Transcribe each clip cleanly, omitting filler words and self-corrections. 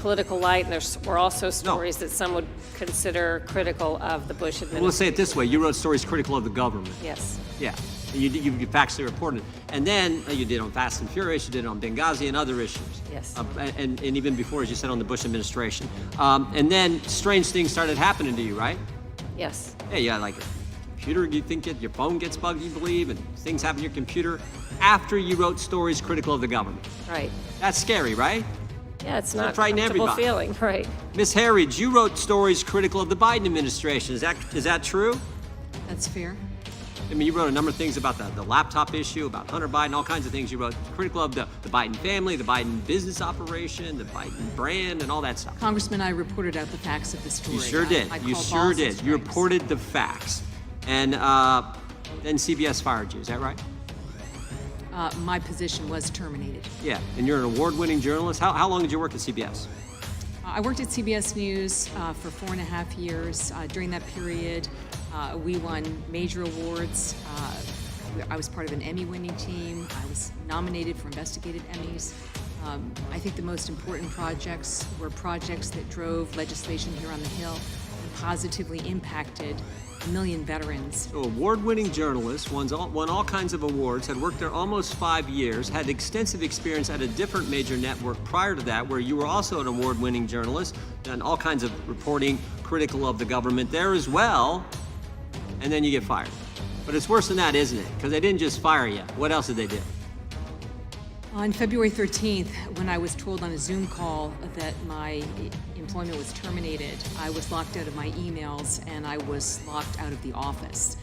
political light, and there were also stories that some would consider critical of the Bush administration. Well, let's say it this way. You wrote stories critical of the government. Yes. Yeah. You factually reported. And then you did on Fast and Furious, you did on Benghazi and other issues. Yes. And even before, as you said, on the Bush administration. And then strange things started happening to you, right? Yes. Yeah, like your computer, you think your phone gets bugged, you believe, and things happen to your computer after you wrote stories critical of the government. Right. That's scary, right? Yeah, it's not a frightening comfortable everybody. feeling, right? Ms. Herridge, you wrote stories critical of the Biden administration. Is that true? That's fair. I mean, you wrote a number of things about the laptop issue, about Hunter Biden, all kinds of things you wrote critical of the Biden family, the Biden business operation, the Biden brand, and all that stuff. Congressman, I reported out the facts of the story. You sure did. I You called sure balls and did. You strikes. reported the facts. And then CBS fired you. Is that right? My position was terminated. Yeah. And you're an award-winning journalist. How long did you work at CBS? I worked at CBS News for 4.5 years. During that period, we won major awards. I was part of an Emmy-winning team. I was nominated for investigative Emmys. I think the most important projects were projects that drove legislation here on the Hill and positively impacted 1 million veterans. So award-winning journalist, won all kinds of awards, had worked there almost 5 years, had extensive experience at a different major network prior to that, where you were also an award-winning journalist, done all kinds of reporting critical of the government there as well, and then you get fired. But it's worse than that, isn't it? Because they didn't just fire you. What else did they do? On February 13th, when I was told on a Zoom call that my employment was terminated, I was locked out of my emails and I was locked out of the office.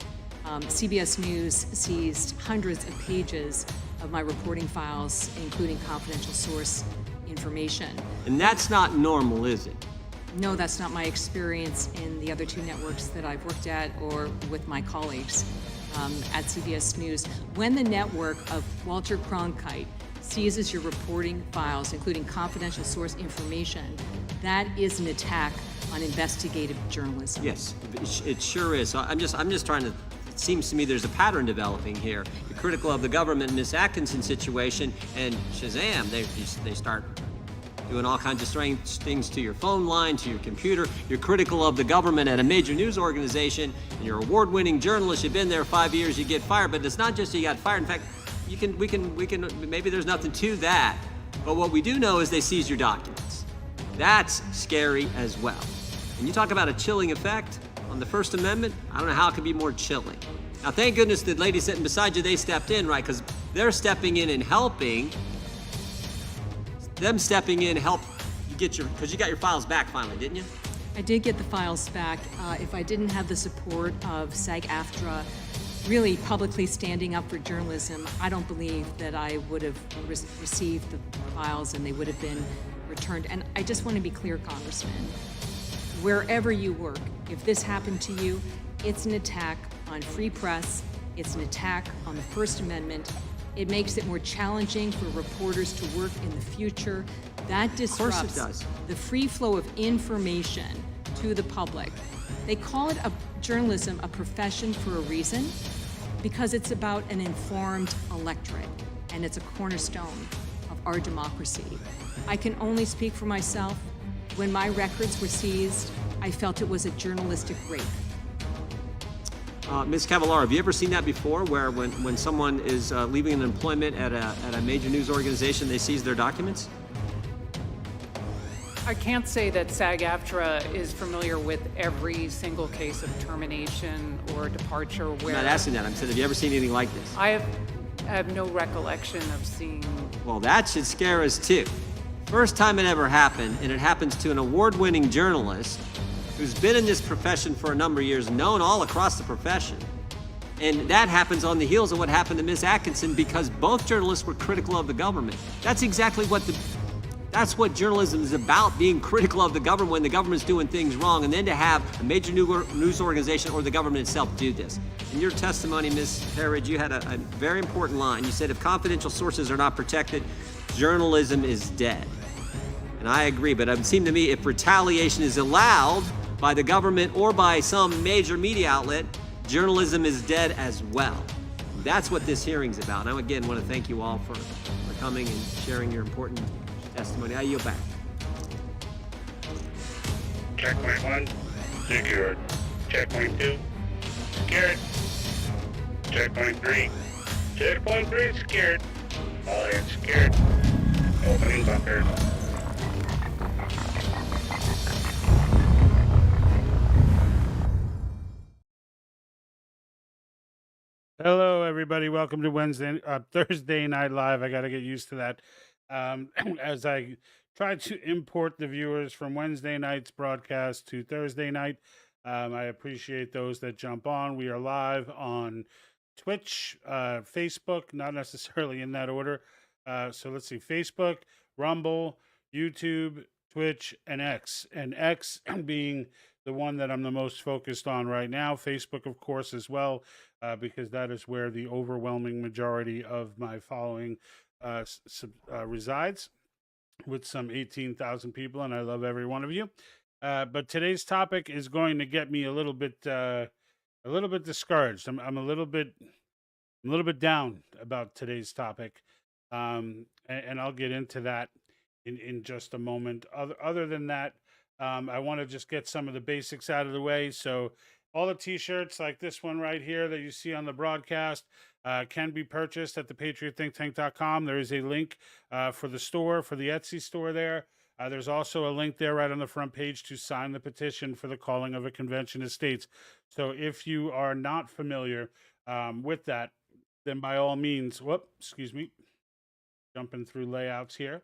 CBS News seized hundreds of pages of my reporting files, including confidential source information. And that's not normal, is it? No, that's not my experience in the other two networks that I've worked at or with my colleagues at CBS News. When the network of Walter Cronkite seizes your reporting files, including confidential source information, that is an attack on investigative journalism. Yes, it sure is. So I'm just trying to, it seems to me there's a pattern developing here. You're critical of the government in this Atkinson situation, and Shazam, they start doing all kinds of strange things to your phone line, to your computer. You're critical of the government at a major news organization, and you're an award-winning journalist. You've been there 5 years, you get fired. But it's not just you got fired. In fact, we can, maybe there's nothing to that. But what we do know is they seized your documents. That's scary as well. And you talk about a chilling effect on the First Amendment, I don't know how it could be more chilling. Now, thank goodness the lady sitting beside you, they stepped in, right? Because they're stepping in and helping. Them stepping in help you get because you got your files back finally, didn't you? I did get the files back. If I didn't have the support of SAG-AFTRA really publicly standing up for journalism, I don't believe that I would have received the files and they would have been returned. And I just want to be clear, Congressman, wherever you work, if this happened to you, it's an attack on free press, it's an attack on the First Amendment. It makes it more challenging for reporters to work in the future. That disrupts the free flow of information to the public. They call it journalism a profession for a reason, because it's about an informed electorate, and it's a cornerstone of our democracy. I can only speak for myself. When my records were seized, I felt it was a journalistic rape. Ms. Cavallaro, have you ever seen that before, where when someone is leaving an employment at a major news organization, they seize their documents? I can't say that SAG-AFTRA is familiar with every single case of termination or departure where... I'm not asking that. I'm saying, have you ever seen anything like this? I have no recollection of seeing... Well, that should scare us too. First time it ever happened, and it happens to an award-winning journalist who's been in this profession for a number of years, known all across the profession. And that happens on the heels of what happened to Ms. Atkinson, because both journalists were critical of the government. That's exactly that's what journalism is about, being critical of the government when the government's doing things wrong, and then to have a major news organization or the government itself do this. In your testimony, Ms. Herridge, you had a very important line. You said, if confidential sources are not protected, journalism is dead. And I agree, but it would seem to me if retaliation is allowed by the government or by some major media outlet, journalism is dead as well. That's what this hearing's about. And I, again, want to thank you all for coming and sharing your important testimony. I yield back. Checkpoint 1, secured. Checkpoint 2, secured. Checkpoint 3, checkpoint 3 secured. All hands secured. Opening bunker. Hello, everybody. Welcome to Thursday Night Live. I got to get used to that. As I try to import the viewers from Wednesday night's broadcast to Thursday night, I appreciate those that jump on. We are live on Twitch, Facebook, not necessarily in that order. So let's see: Facebook, Rumble, YouTube, Twitch, and X. And X being the one that I'm the most focused on right now. Facebook, of course, as well, because that is where the overwhelming majority of my following resides, with some 18,000 people, and I love every one of you. But today's topic is going to get me a little bit discouraged. I'm a little bit down about today's topic, and I'll get into that in just a moment. Other than that, I want to just get some of the basics out of the way. So all the t-shirts like this one right here that you see on the broadcast can be purchased at thepatriotthinktank.com. There is a link for the store, for the Etsy store there. There's also a link there right on the front page to sign the petition for the calling of a convention of states. So if you are not familiar with that, then by all means, excuse me, jumping through layouts here.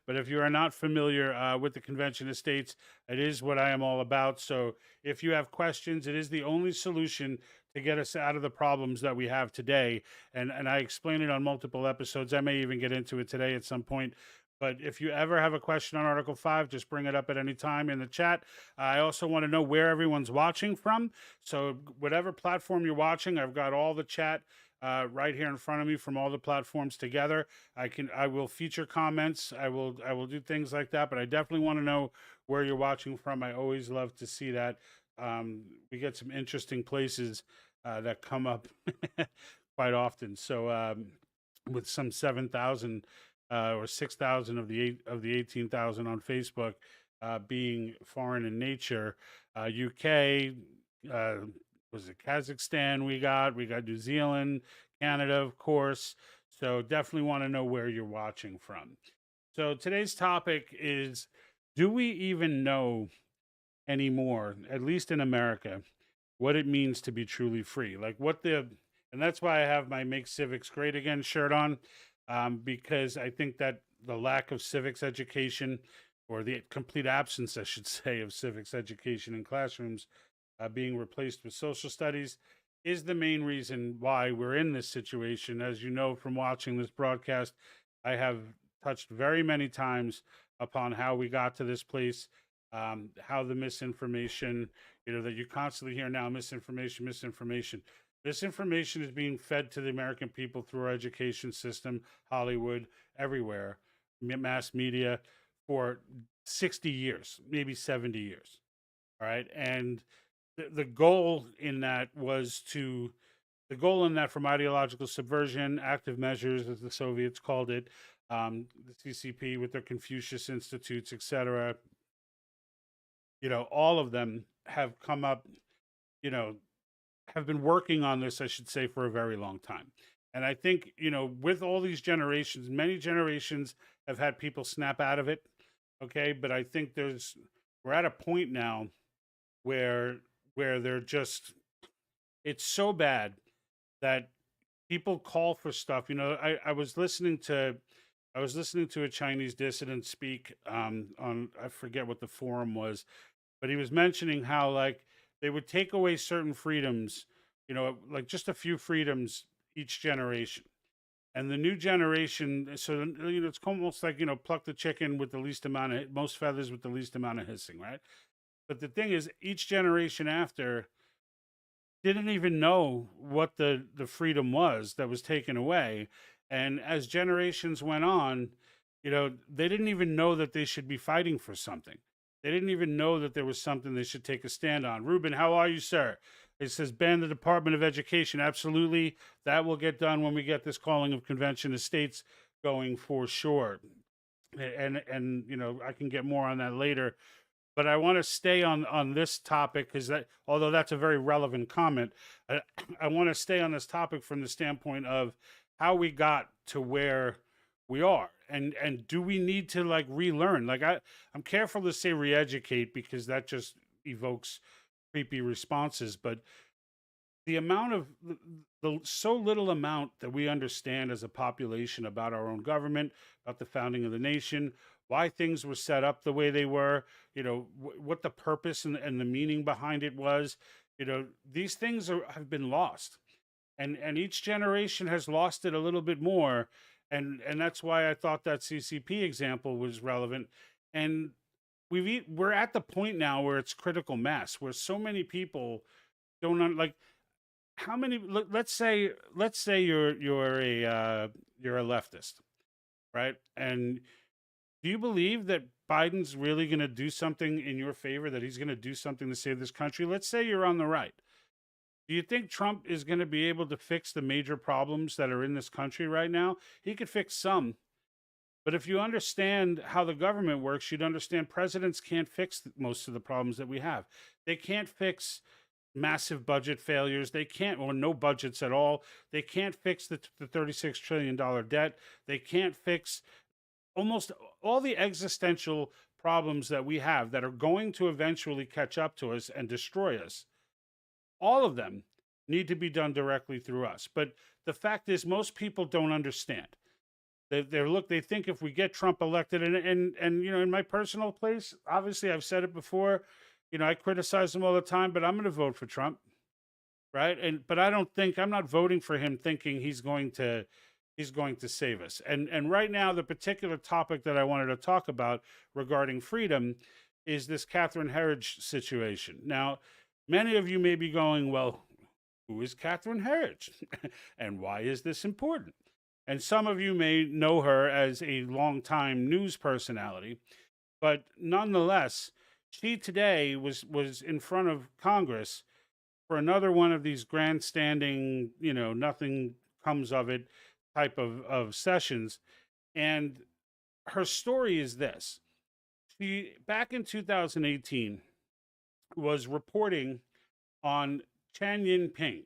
But if you are not familiar with the Convention of States, it is what I am all about. So if you have questions, it is the only solution to get us out of the problems that we have today. And I explain it on multiple episodes. I may even get into it today at some point. But if you ever have a question on Article 5, just bring it up at any time in the chat. I also want to know where everyone's watching from. So whatever platform you're watching, I've got all the chat right here in front of me from all the platforms together. I will feature comments. I will do things like that, but I definitely want to know where you're watching from. I always love to see that. We get some interesting places that come up quite often. So with some 7,000 or 6,000 of the 18,000 on Facebook being foreign in nature, UK, was it Kazakhstan we got New Zealand, Canada, of course. So definitely want to know where you're watching from. So today's topic is, do we even know anymore, at least in America, what it means to be truly free? And that's why I have my Make Civics Great Again shirt on, because I think that the lack of civics education, or the complete absence, I should say, of civics education in classrooms, being replaced with social studies, is the main reason why we're in this situation. As you know from watching this broadcast, I have touched very many times upon how we got to this place, how the misinformation, that you constantly hear now, misinformation. Misinformation is being fed to the American people through our education system, Hollywood, everywhere, mass media, for 60 years, maybe 70 years. All right. And the goal in that from ideological subversion, active measures, as the Soviets called it, the CCP with their Confucius Institutes, etc. All of them have come up, have been working on this, I should say, for a very long time. And I think, with all these generations, many generations have had people snap out of it. Okay. But I think we're at a point now where they're just, it's so bad that people call for stuff. I was listening to a Chinese dissident speak on, I forget what the forum was, but he was mentioning how they would take away certain freedoms, like just a few freedoms each generation. And the new generation, so it's almost like, pluck the chicken with the least amount of, most feathers with the least amount of hissing, right? But the thing is, each generation after didn't even know what the freedom was that was taken away. And as generations went on, they didn't even know that they should be fighting for something. They didn't even know that there was something they should take a stand on. Ruben, how are you, sir? It says ban the Department of Education. Absolutely. That will get done when we get this calling of convention of states going, for sure. And I can get more on that later. but I want to stay on this topic because that, although that's a very relevant comment, I want to stay on this topic from the standpoint of how we got to where we are, and do we need to like relearn? Like I'm careful to say re-educate because that just evokes creepy responses, but the amount of the so little amount that we understand as a population about our own government, about the founding of the nation, why things were set up the way they were, what the purpose and the meaning behind it was, these things have been lost, and each generation has lost it a little bit more, and that's why I thought that CCP example was relevant, and we're at the point now where it's critical mass, where so many people like how many let's say you're a leftist, right? And do you believe that Biden's really going to do something in your favor, that he's going to do something to save this country? Let's say you're on the right. Do you think Trump is going to be able to fix the major problems that are in this country right now? He could fix some, but if you understand how the government works, you'd understand presidents can't fix most of the problems that we have. They can't fix massive budget failures. They can't, or no budgets at all. They can't fix the $36 trillion debt. They can't fix almost all the existential problems that we have that are going to eventually catch up to us and destroy us. All of them need to be done directly through us. But the fact is, most people don't understand. They think if we get Trump elected, and in my personal place, obviously I've said it before, I criticize him all the time, but I'm going to vote for Trump, right? But I'm not voting for him thinking he's going to save us. And right now, the particular topic that I wanted to talk about regarding freedom is this Catherine Herridge situation. Now, many of you may be going, well, who is Catherine Herridge? And why is this important? And some of you may know her as a longtime news personality, but nonetheless, she today was in front of Congress for another one of these grandstanding, nothing comes of it type of sessions. And her story is this. She, back in 2018, was reporting on Chan Yinping.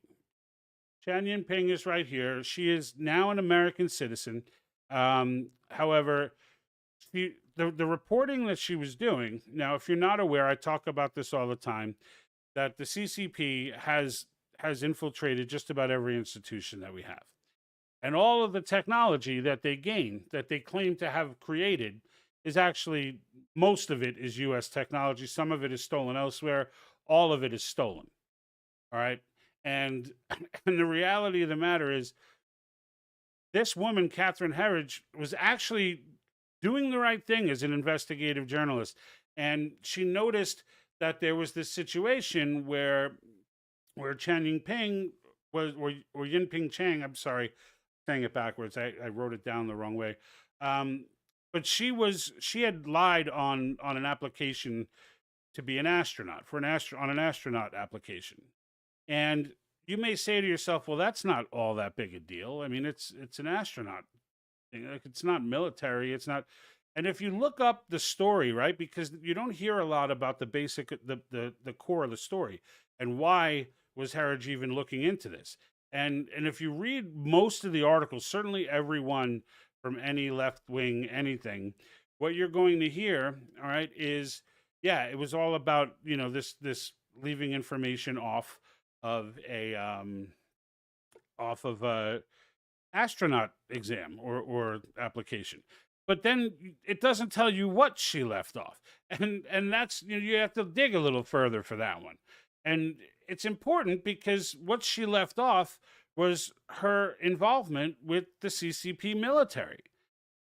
Chan Yinping is right here. She is now an American citizen. However, the reporting that she was doing, now, if you're not aware, I talk about this all the time, that the CCP has infiltrated just about every institution that we have. And all of the technology that they gain, that they claim to have created, is actually, most of it is U.S. technology. Some of it is stolen elsewhere. All of it is stolen. All right. And the reality of the matter is, this woman, Catherine Herridge, was actually doing the right thing as an investigative journalist. And she noticed that there was this situation where Chen Yingping was, or Yinping Chang, I'm sorry, saying it backwards. I wrote it down the wrong way. But she had lied on an application to be an astronaut, on an astronaut application. And you may say to yourself, well, that's not all that big a deal. I mean, it's an astronaut thing. Like, it's not military. It's not. And if you look up the story, right, because you don't hear a lot about the basic, the core of the story, and why was Herridge even looking into this? And if you read most of the articles, certainly every one from any left wing anything, what you're going to hear, all right, is it was all about this leaving information off of a astronaut exam or application. But then it doesn't tell you what she left off. And that's, you have to dig a little further for that one. And it's important because what she left off was her involvement with the CCP military.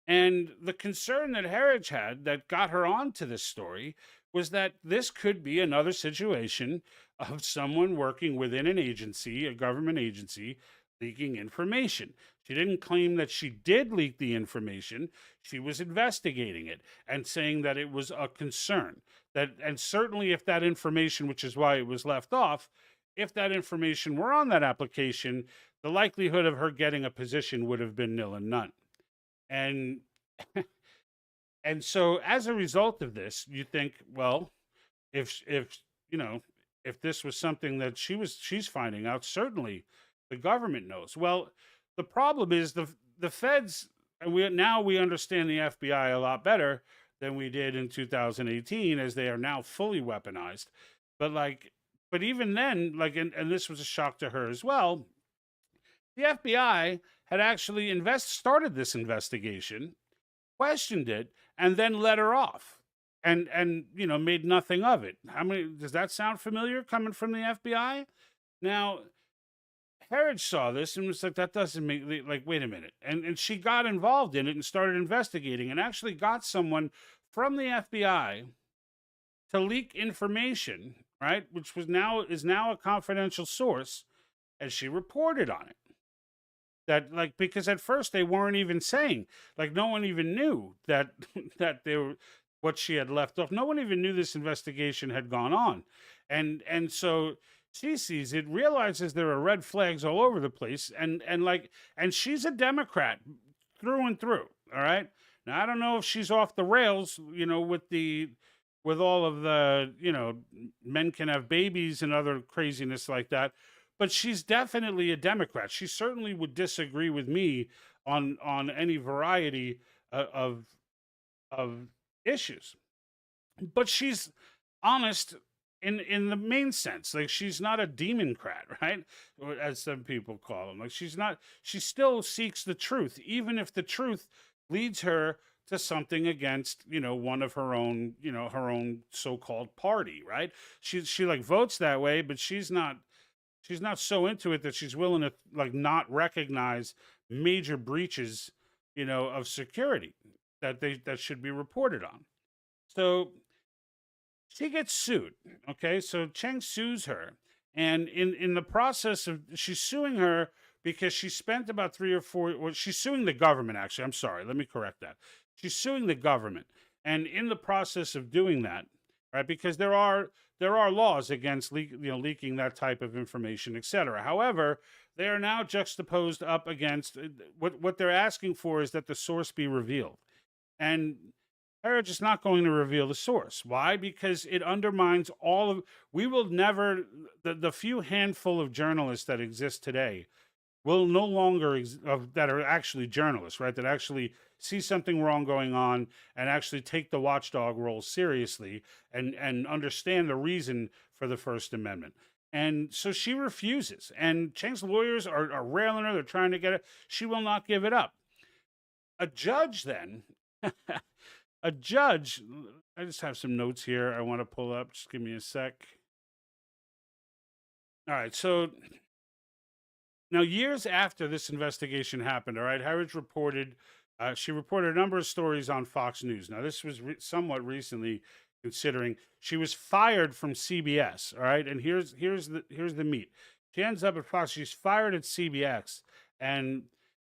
And the concern that Herridge had that got her onto this story was that this could be another situation of someone working within an agency, a government agency, leaking information. She didn't claim that she did leak the information. She was investigating it and saying that it was a concern. And certainly if that information, which is why it was left off, if that information were on that application, the likelihood of her getting a position would have been nil and none. And so as a result of this, you think, well, if you know, if this was something that she's finding out, certainly the government knows. Well, the problem is the feds, and we understand the FBI a lot better than we did in 2018, as they are now fully weaponized. But like, but even then, like, and this was a shock to her as well. The FBI had actually started this investigation, questioned it, and then let her off, and made nothing of it. How many does that sound familiar coming from the FBI? Now, Herridge saw this and was like, that doesn't make, like, wait a minute. And she got involved in it and started investigating, and actually got someone from the FBI to leak information, right? Which is now a confidential source, and she reported on it. That, like, because at first they weren't even saying, like, no one even knew that that they were what she had left off. No one even knew this investigation had gone on. And so she sees it, realizes there are red flags all over the place, and she's a Democrat through and through. All right. Now I don't know if she's off the rails, with all of the, men can have babies and other craziness like that, but she's definitely a Democrat. She certainly would disagree with me on any variety of issues, but she's honest in the main sense. Like, she's not a democrat, right? Or as some people call them. Like, she's not. She still seeks the truth, even if the truth leads her to something against, one of her own, her own so-called party, right? She like votes that way, but she's not so into it that she's willing to, like, not recognize major breaches, of security that should be reported on. So she gets sued. Okay, so Cheng sues her, and in the process of, she's suing her because she spent about 3 or 4. Well, she's suing the government. Actually, I'm sorry. Let me correct that. She's suing the government, and in the process of doing that, right? Because there are laws against leaking that type of information, etc. However, they are now juxtaposed up against what they're asking for is that the source be revealed, and Herridge is not going to reveal the source. Why? Because it undermines all of. We will never, the few handful of journalists that exist today will no longer that are actually journalists, right? That actually see something wrong going on and actually take the watchdog role seriously and understand the reason for the First Amendment. And so she refuses. And Cheng's lawyers are railing her. They're trying to get it. She will not give it up. A judge then, I just have some notes here I want to pull up. Just give me a sec. All right. So now, years after this investigation happened, all right, Herridge reported, she reported a number of stories on Fox News. Now, this was somewhat recently, considering she was fired from CBS, all right? And here's the meat. She ends up at Fox. She's fired at CBS, and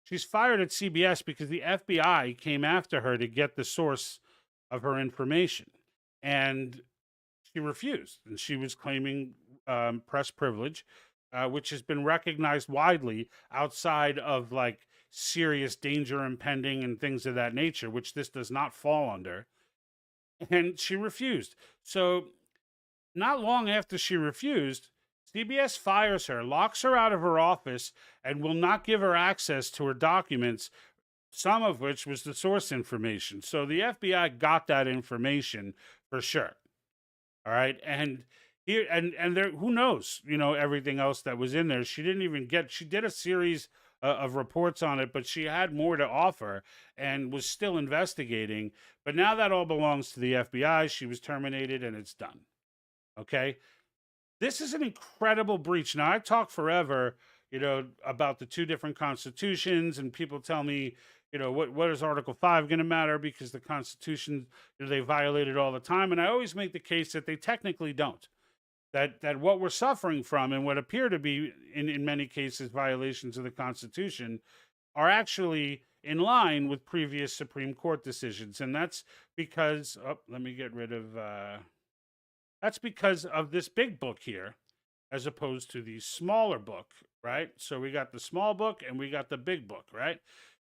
she's fired at CBS because the FBI came after her to get the source of her information, and she refused, and she was claiming press privilege. Which has been recognized widely outside of, like, serious danger impending and things of that nature, which this does not fall under. And she refused. So not long after she refused, CBS fires her, locks her out of her office, and will not give her access to her documents, some of which was the source information. So the FBI got that information for sure. All right. And here and there, who knows, everything else that was in there. She didn't even she did a series of reports on it, but she had more to offer and was still investigating. But now that all belongs to the FBI. She was terminated, and it's done. Okay. This is an incredible breach. Now, I talk forever, about the two different constitutions, and people tell me, what is Article 5 going to matter, because the Constitution, they violate it all the time. And I always make the case that they technically don't. That what we're suffering from, and what appear to be, in many cases, violations of the Constitution, are actually in line with previous Supreme Court decisions. And that's because, let me get rid of, that's because of this big book here, as opposed to the smaller book, right? So we got the small book and we got the big book, right?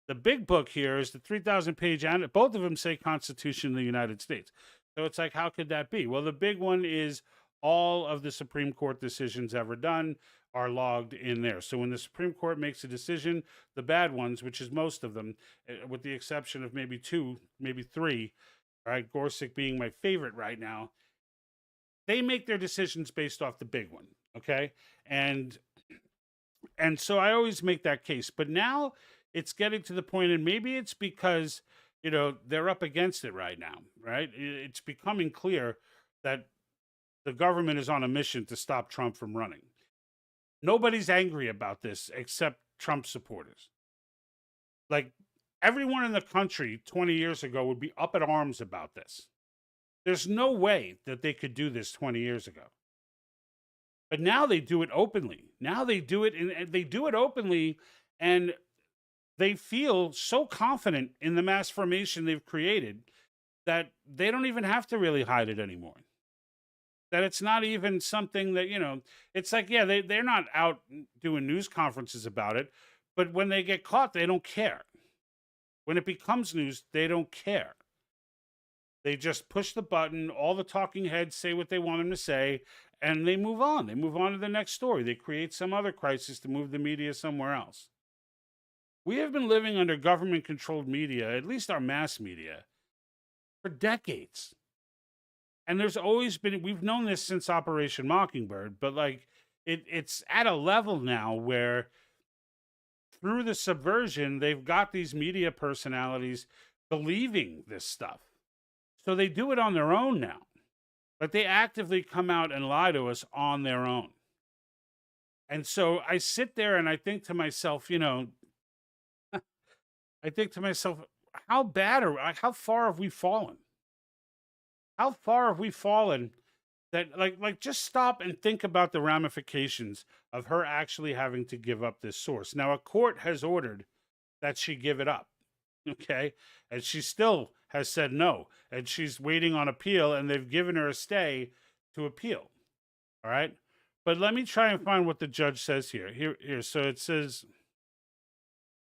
The big book here is the 3,000 page, and both of them say Constitution of the United States. So it's like, how could that be? Well, the big one is all of the Supreme Court decisions ever done are logged in there. So when the Supreme Court makes a decision, the bad ones, which is most of them, with the exception of maybe 2, maybe 3, right? Gorsuch being my favorite right now. They make their decisions based off the big one, okay? And so I always make that case. But now it's getting to the point, and maybe it's because, they're up against it right now, right? It's becoming clear that the government is on a mission to stop Trump from running. Nobody's angry about this except Trump supporters. Like, everyone in the country 20 years ago would be up at arms about this. There's no way that they could do this 20 years ago. But now they do it openly. Now they do it, and they do it openly, and they feel so confident in the mass formation they've created that they don't even have to really hide it anymore. That it's not even something that, it's like, yeah, they're not out doing news conferences about it, but when they get caught, they don't care. When it becomes news, they don't care. They just push the button, all the talking heads say what they want them to say, and they move on. They move on to the next story. They create some other crisis to move the media somewhere else. We have been living under government-controlled media, at least our mass media, for decades. And there's always been, we've known this since Operation Mockingbird, but like it's at a level now where through the subversion, they've got these media personalities believing this stuff. So they do it on their own now. But they actively come out and lie to us on their own. And so I sit there and I think to myself, how bad how far have we fallen? How far have we fallen that like just stop and think about the ramifications of her actually having to give up this source. Now, a court has ordered that she give it up. Okay. And she still has said no. And she's waiting on appeal, and they've given her a stay to appeal. All right. But let me try and find what the judge says here. Here. So it says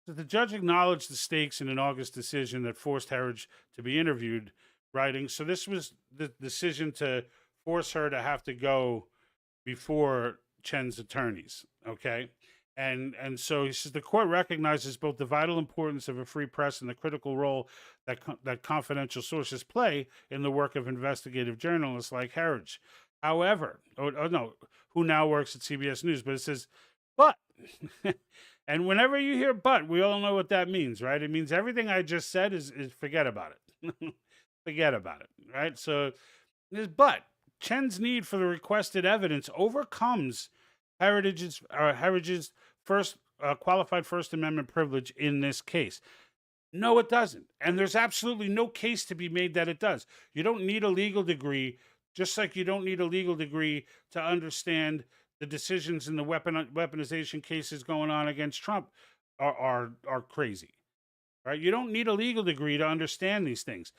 that the judge acknowledged the stakes in an August decision that forced Herridge to be interviewed, writing. So this was the decision to force her to have to go before Chen's attorneys. Okay. And so he says the court recognizes both the vital importance of a free press and the critical role that confidential sources play in the work of investigative journalists like Herridge. However, who now works at CBS News, but it says, but, and whenever you hear but, we all know what that means, right? It means everything I just said is forget about it. Forget about it, right? So there's but. Chen's need for the requested evidence overcomes Herridge's first qualified First Amendment privilege in this case. No, it doesn't. And there's absolutely no case to be made that it does. You don't need a legal degree, just like you don't need a legal degree to understand the decisions in the weaponization cases going on against Trump are crazy, right? You don't need a legal degree to understand these things.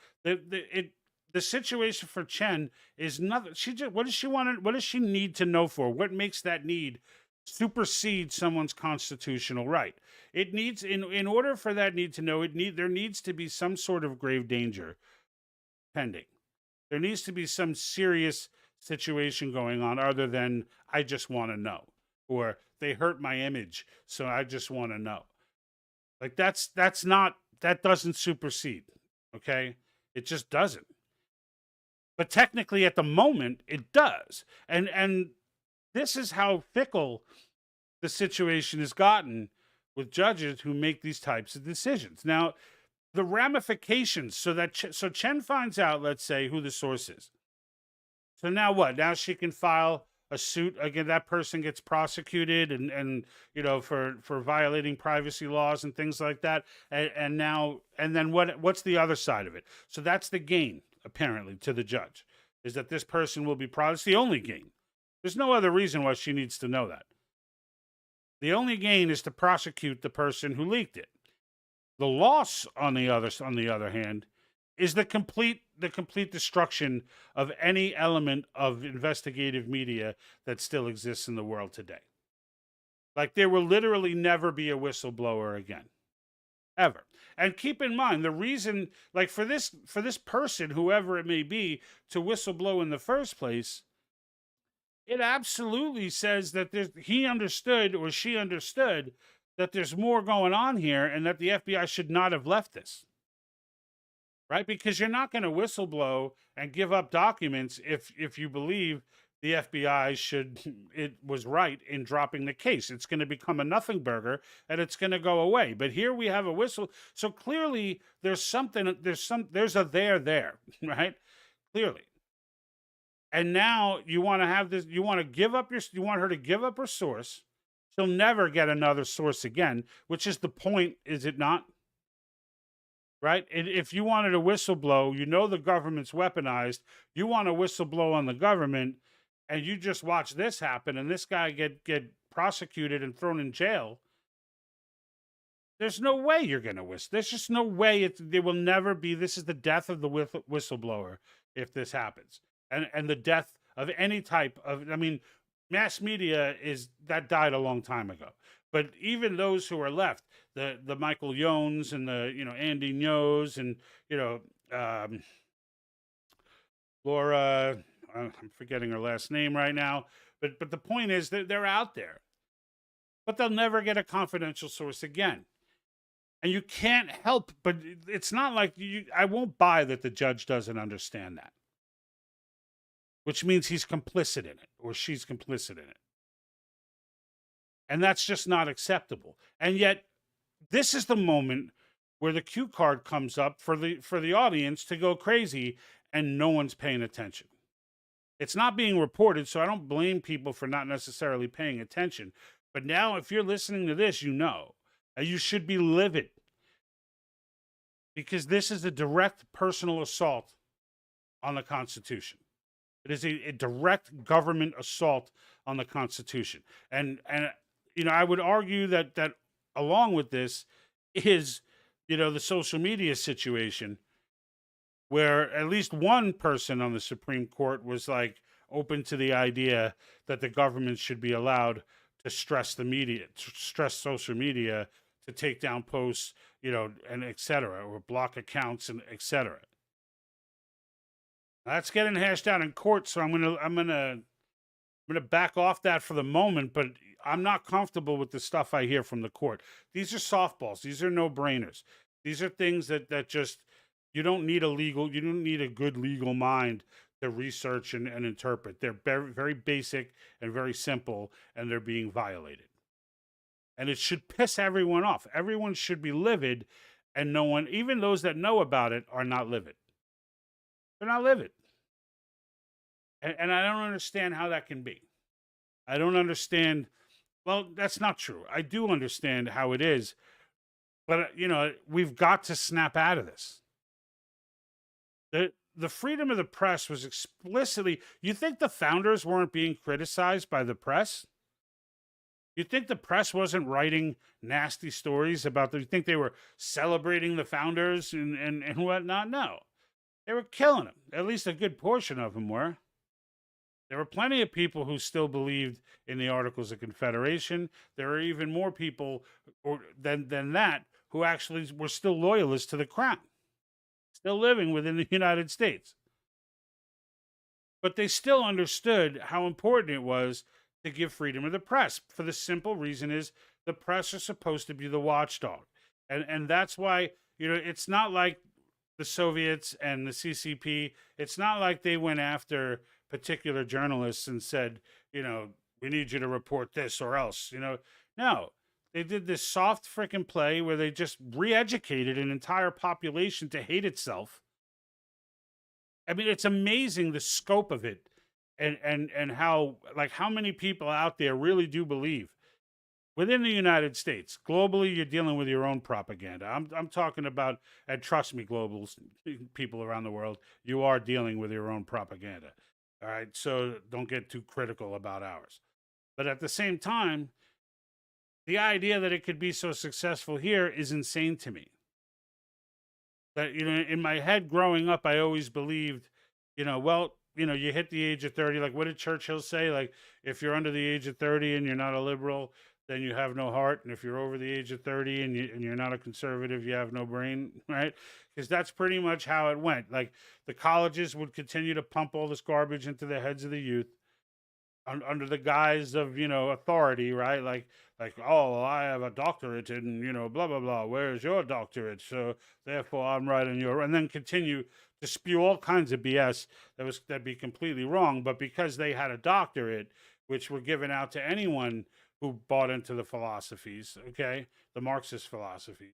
The situation for Chen is nothing. What does she want? What does she need to know for? What makes that need supersede someone's constitutional right? It needs, in order for that need to know, there needs to be some sort of grave danger pending. There needs to be some serious situation going on other than I just want to know, or they hurt my image, so I just want to know. Like that doesn't supersede. Okay, it just doesn't. But technically, at the moment, it does. And this is how fickle the situation has gotten with judges who make these types of decisions. Now, the ramifications, so Chen finds out, let's say, who the source is. So now what? Now she can file a suit again. That person gets prosecuted and for violating privacy laws and things like that. And then what's the other side of it? So that's the gain, apparently, to the judge, is that this person will be prosecuted. It's the only gain. There's no other reason why she needs to know that. The only gain is to prosecute the person who leaked it. The loss, on the other hand, is the complete destruction of any element of investigative media that still exists in the world today. Like, there will literally never be a whistleblower again. ever. And keep in mind the reason, like for this person, whoever it may be, to whistleblow in the first place, it absolutely says that he understood or she understood that there's more going on here and that the FBI should not have left this. Right? Because you're not going to whistleblow and give up documents if you believe the FBI was right in dropping the case. It's going to become a nothing burger and it's going to go away. But here we have a whistle. So clearly there's something, there's a there, right? Clearly. And now you want to have this, you want her to give up her source. She'll never get another source again, which is the point, is it not? Right? If you wanted to whistleblow, you know the government's weaponized. You want to whistleblow on the government, and you just watch this happen, and this guy get prosecuted and thrown in jail. There's no way you're going to whistle. There's just no way. There will never be. This is the death of the whistleblower if this happens, and the death of any type of. I mean, mass media that died a long time ago. But even those who are left, the Michael Yones and the Andy Knows and Laura, I'm forgetting her last name right now. But the point is that they're out there, but they'll never get a confidential source again. And you can't help, but it's not like I won't buy that the judge doesn't understand that, which means he's complicit in it or she's complicit in it. And that's just not acceptable. And yet, this is the moment where the cue card comes up for the audience to go crazy, and no one's paying attention. It's not being reported, so I don't blame people for not necessarily paying attention. But now, if you're listening to this, you know, and you should be livid, because this is a direct personal assault on the Constitution. It is a direct government assault on the Constitution, and I would argue that along with this is, the social media situation, where at least one person on the Supreme Court was like open to the idea that the government should be allowed to stress social media to take down posts, and et cetera, or block accounts and et cetera. That's getting hashed out in court, so I'm gonna back off that for the moment, but I'm not comfortable with the stuff I hear from the court. These are softballs. These are no-brainers. These are things that just, you don't need a good legal mind to research and interpret. They're very, very basic and very simple, and they're being violated. And it should piss everyone off. Everyone should be livid, and no one, even those that know about it, are not livid. They're not livid. And I don't understand how that can be. I don't understand. Well, that's not true. I do understand how it is. But, we've got to snap out of this. The freedom of the press was explicitly. You think the founders weren't being criticized by the press? You think the press wasn't writing nasty stories about them? You think they were celebrating the founders and whatnot? No. They were killing them. At least a good portion of them were. There were plenty of people who still believed in the Articles of Confederation. There are even more people than that who actually were still loyalists to the crown, still living within the United States. But they still understood how important it was to give freedom of the press, for the simple reason is the press are supposed to be the watchdog. And that's why, it's not like the Soviets and the CCP, it's not like they went after particular journalists and said, we need you to report this or else, No, they did this soft frickin' play where they just re-educated an entire population to hate itself. I mean, it's amazing the scope of it and how many people out there really do believe. Within the United States, globally, you're dealing with your own propaganda. I'm talking about, and trust me, global people around the world, you are dealing with your own propaganda. All right, so don't get too critical about ours. But at the same time, the idea that it could be so successful here is insane to me. That, in my head growing up, I always believed, you hit the age of 30. Like, what did Churchill say? Like, if you're under the age of 30 and you're not a liberal, then you have no heart. And if you're over the age of 30 and you're not a conservative, you have no brain, right? Because that's pretty much how it went. Like the colleges would continue to pump all this garbage into the heads of the youth under the guise of, authority, right? Like, oh, well, I have a doctorate in, blah, blah, blah. Where's your doctorate? So therefore I'm right and you're, and then continue to spew all kinds of BS that'd be completely wrong. But because they had a doctorate, which were given out to anyone who bought into the philosophies, okay, the Marxist philosophy,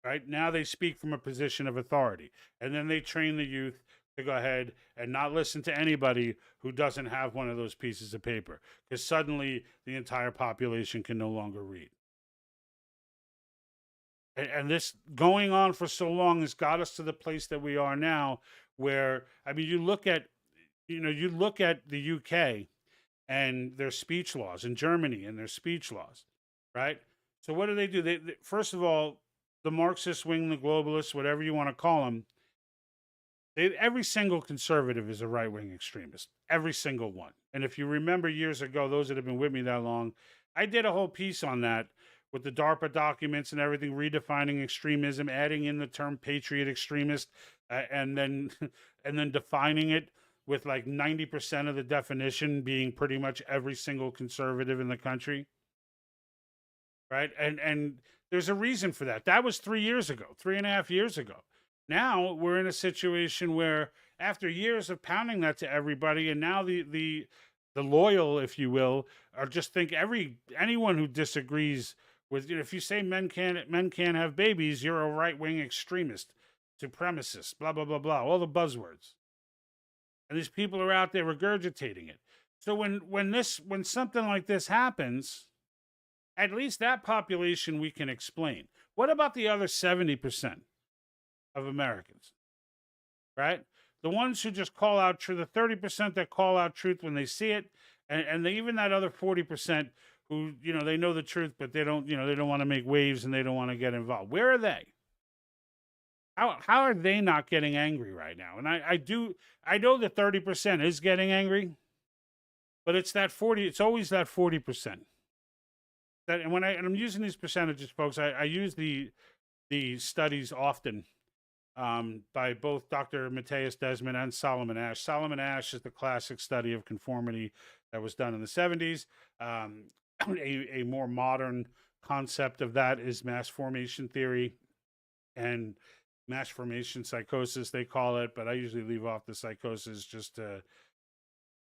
right? Now they speak from a position of authority, and then they train the youth to go ahead and not listen to anybody who doesn't have one of those pieces of paper, because suddenly the entire population can no longer read. And this going on for so long has got us to the place that we are now, where, I mean, you look at the UK and their speech laws, in Germany and their speech laws, right? So what do? They first of all, the Marxist wing, the globalists, whatever you want to call them, every single conservative is a right-wing extremist, every single one. And if you remember years ago, those that have been with me that long, I did a whole piece on that with the DARPA documents and everything, redefining extremism, adding in the term patriot extremist, and then defining it with like 90% of the definition being pretty much every single conservative in the country, right? And there's a reason for that. That was 3 years ago, 3.5 years ago. Now we're in a situation where, after years of pounding that to everybody, and now the loyal, if you will, are just think anyone who disagrees with, if you say men can't have babies, you're a right-wing extremist, supremacist, blah blah blah blah, all the buzzwords. And these people are out there regurgitating it. So when something like this happens, at least that population we can explain. What about the other 70% of Americans, right? The ones who just call out truth, the 30% that call out truth when they see it, and even that other 40% who, they know the truth, but they don't want to make waves and they don't want to get involved. Where are they? How are they not getting angry right now? And I know that 30% is getting angry, but it's always that 40%. And I'm using these percentages, folks, I use the studies often by both Dr. Matthias Desmond and Solomon Asch. Solomon Asch is the classic study of conformity that was done in the 70s. A more modern concept of that is mass formation theory and mass formation psychosis, they call it, but I usually leave off the psychosis.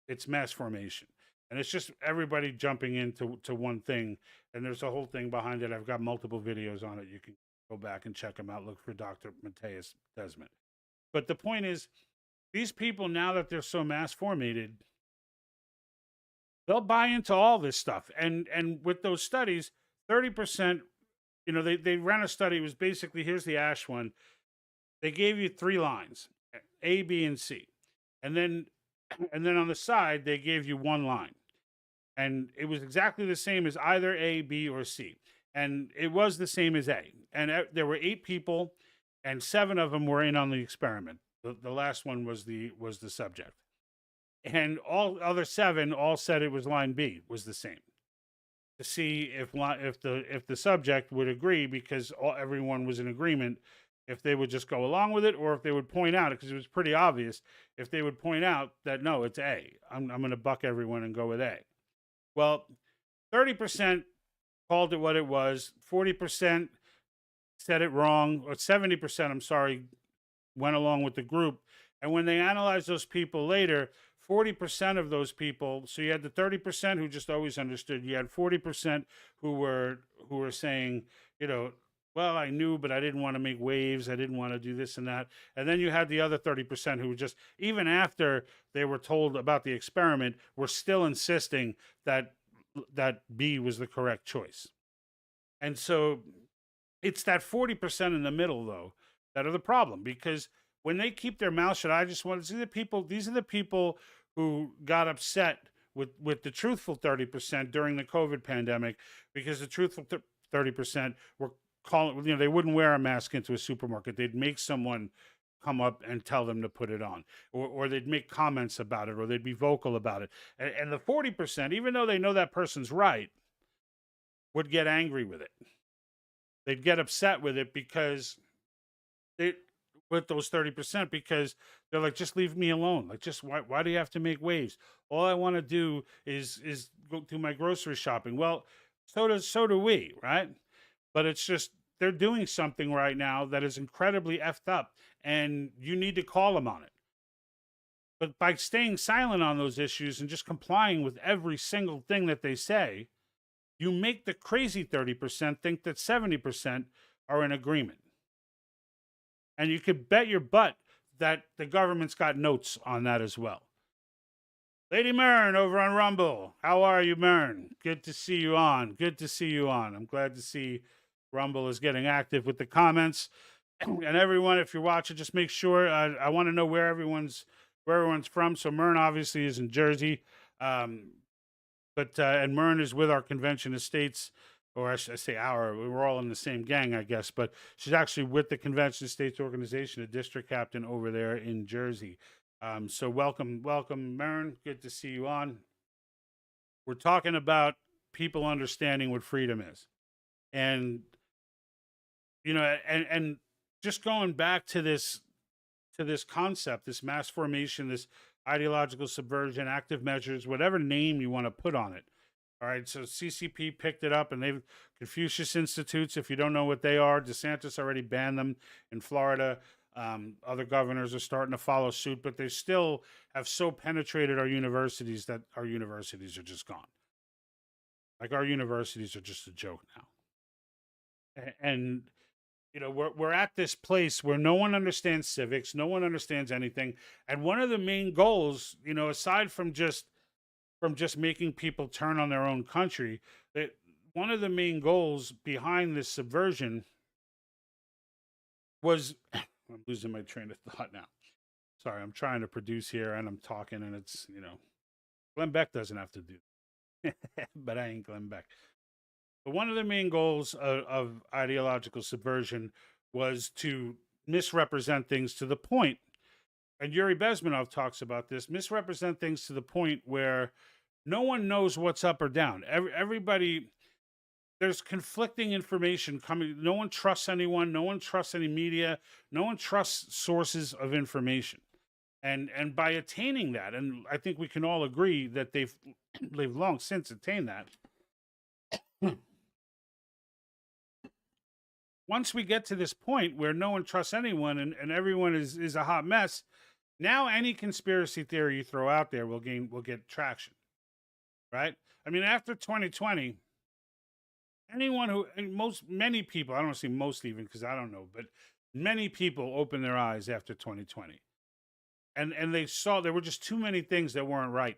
It's mass formation. And it's just everybody jumping into one thing. And there's a whole thing behind it. I've got multiple videos on it. You can go back and check them out. Look for Dr. Matthias Desmond. But the point is, these people, now that they're so mass formated, they'll buy into all this stuff. And with those studies, 30%, they ran a study. It was basically, here's the Ash one. They gave you 3 lines, A, B, and C. And then on the side, they gave you 1 line. And it was exactly the same as either A, B, or C. And it was the same as A. And there were 8 people, and 7 of them were in on the experiment. The last one was the subject. And all other 7 all said it was line B was the same, to see if the subject would agree, because everyone was in agreement, if they would just go along with it, or if they would point out, because it was pretty obvious, if they would point out that, no, it's A. I'm going to buck everyone and go with A. Well, 30% called it what it was. 40% said it wrong, or 70%, I'm sorry, went along with the group. And when they analyzed those people later, 40% of those people, so you had the 30% who just always understood. You had 40% who were saying, well, I knew, but I didn't want to make waves. I didn't want to do this and that. And then you had the other 30% who were just, even after they were told about the experiment, were still insisting that B was the correct choice. And so it's that 40% in the middle, though, that are the problem, because when they keep their mouth shut, I just want to see these are the people who got upset with the truthful 30% during the COVID pandemic, because the truthful 30% were calling, they wouldn't wear a mask into a supermarket. They'd make someone come up and tell them to put it on, or they'd make comments about it, or they'd be vocal about it. And the 40%, even though they know that person's right, would get angry with it. They'd get upset with it because they, with those 30%, because they're like, just leave me alone. Like, just why do you have to make waves? All I want to do is go do my grocery shopping. Well, so do we, right? But it's just they're doing something right now that is incredibly effed up, and you need to call them on it. But by staying silent on those issues and just complying with every single thing that they say, you make the crazy 30% think that 70% are in agreement. And you could bet your butt that the government's got notes on that as well. Lady Mern over on Rumble. How are you, Mern? Good to see you on. Good to see you on. I'm glad to see Rumble is getting active with the comments. And everyone, if you're watching, just make sure, I want to know where everyone's from. So Mern obviously is in Jersey. And Mern is with our Convention Estates, or I say we're all in the same gang, I guess, but she's actually with the Convention Estates organization, a district captain over there in Jersey. So welcome, Mern. Good to see you on. We're talking about people understanding what freedom is. And, and just going back to this concept, this mass formation, this ideological subversion, active measures, whatever name you want to put on it. All right, so CCP picked it up, and they've Confucius Institutes. If you don't know what they are, DeSantis already banned them in Florida. Other governors are starting to follow suit, but they still have so penetrated our universities that our universities are just gone. Like, our universities are just a joke now. And we're at this place where no one understands civics, no one understands anything, and one of the main goals, aside from just making people turn on their own country, that one of the main goals behind this subversion was I'm losing my train of thought now. Sorry, I'm trying to produce here and I'm talking, and it's, Glenn Beck doesn't have to do it. But I ain't Glenn Beck. But one of the main goals of ideological subversion was to misrepresent things to the point, and Yuri Bezmenov talks about this, misrepresent things to the point where no one knows what's up or down. Everybody, there's conflicting information coming. No one trusts anyone. No one trusts any media. No one trusts sources of information. And by attaining that, and I think we can all agree that they've long since attained that. Once we get to this point where no one trusts anyone and everyone is a hot mess, now any conspiracy theory you throw out there will get traction. Right? I mean, after 2020, many people, I don't want to say most even because I don't know, but many people opened their eyes after 2020. And they saw there were just too many things that weren't right.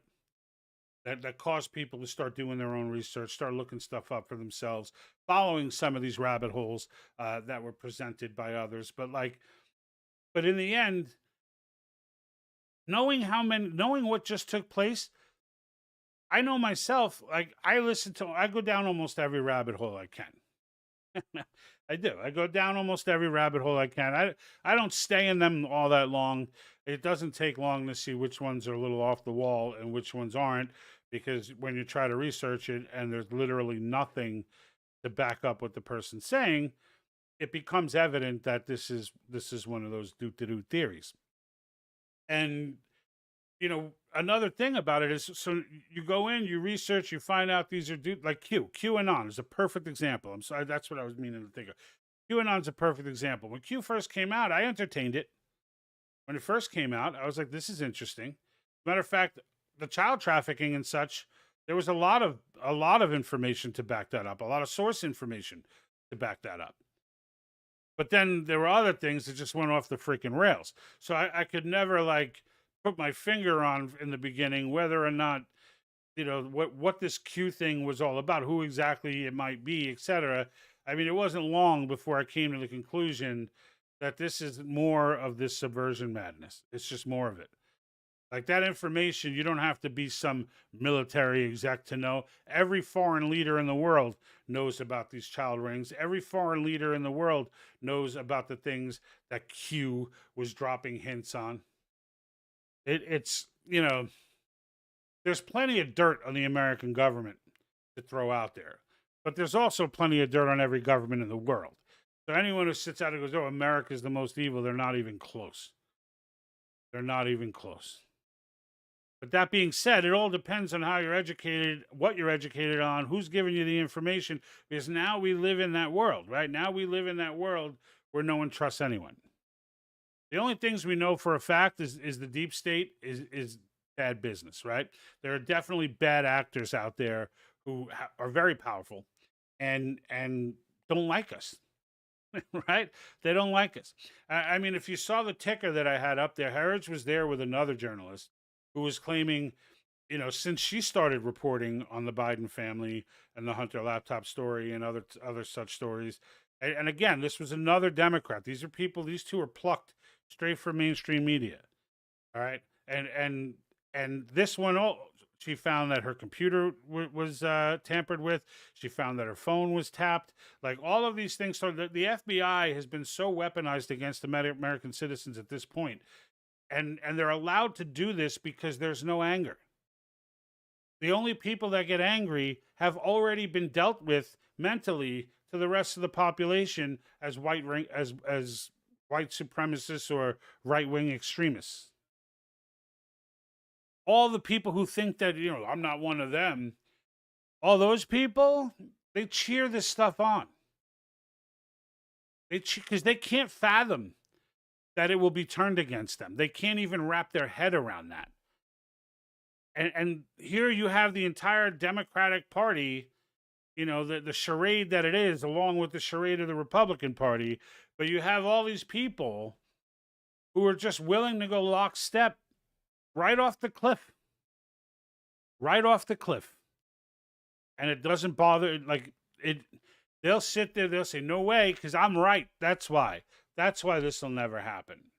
That caused people to start doing their own research, start looking stuff up for themselves, following some of these rabbit holes that were presented by others. But in the end, knowing what just took place, I know myself, like I go down almost every rabbit hole I can. I do. I go down almost every rabbit hole I can. I don't stay in them all that long. It doesn't take long to see which ones are a little off the wall and which ones aren't, because when you try to research it and there's literally nothing to back up what the person's saying, it becomes evident that this is one of those do theories. And another thing about it is, so you go in, you research, you find out these are like QAnon is a perfect example. I'm sorry, that's what I was meaning to think of. QAnon's a perfect example. When Q first came out, I entertained it. When it first came out, I was like, this is interesting. Matter of fact, the child trafficking and such, there was a lot of information to back that up, a lot of source information to back that up. But then there were other things that just went off the freaking rails. So I could never put my finger on in the beginning whether or not what this Q thing was all about, who exactly it might be, etc. I mean, it wasn't long before I came to the conclusion that this is more of this subversion madness. It's just more of it. Like, that information, you don't have to be some military exec to know. Every foreign leader in the world knows about these child rings. Every foreign leader in the world knows about the things that Q was dropping hints on. It's there's plenty of dirt on the American government to throw out there. but there's also plenty of dirt on every government in the world. So anyone who sits out and goes, "Oh, America's the most evil," they're not even close. They're not even close. But that being said, it all depends on how you're educated, what you're educated on, who's giving you the information, because now we live in that world, right? Now we live in that world where no one trusts anyone. The only things we know for a fact is the deep state is bad business, right? There are definitely bad actors out there who are very powerful and don't like us, right? They don't like us. I mean, if you saw the ticker that I had up there, Herridge was there with another journalist who was claiming, since she started reporting on the Biden family and the Hunter laptop story and other such stories, and again, this was another Democrat. These two are plucked straight from mainstream media. All right, and this one, she found that her computer was tampered with. She found that her phone was tapped. Like all of these things. So the FBI has been so weaponized against American citizens at this point. And they're allowed to do this because there's no anger. The only people that get angry have already been dealt with mentally to the rest of the population as white supremacists or right-wing extremists. All the people who think that, I'm not one of them, all those people, they cheer this stuff on. Because they can't fathom that it will be turned against them. They can't even wrap their head around that. And here you have the entire Democratic Party, the charade that it is, along with the charade of the Republican Party. But you have all these people who are just willing to go lockstep right off the cliff. Right off the cliff. And it doesn't bother, they'll sit there, they'll say, no way, because I'm right. That's why. That's why this will never happen.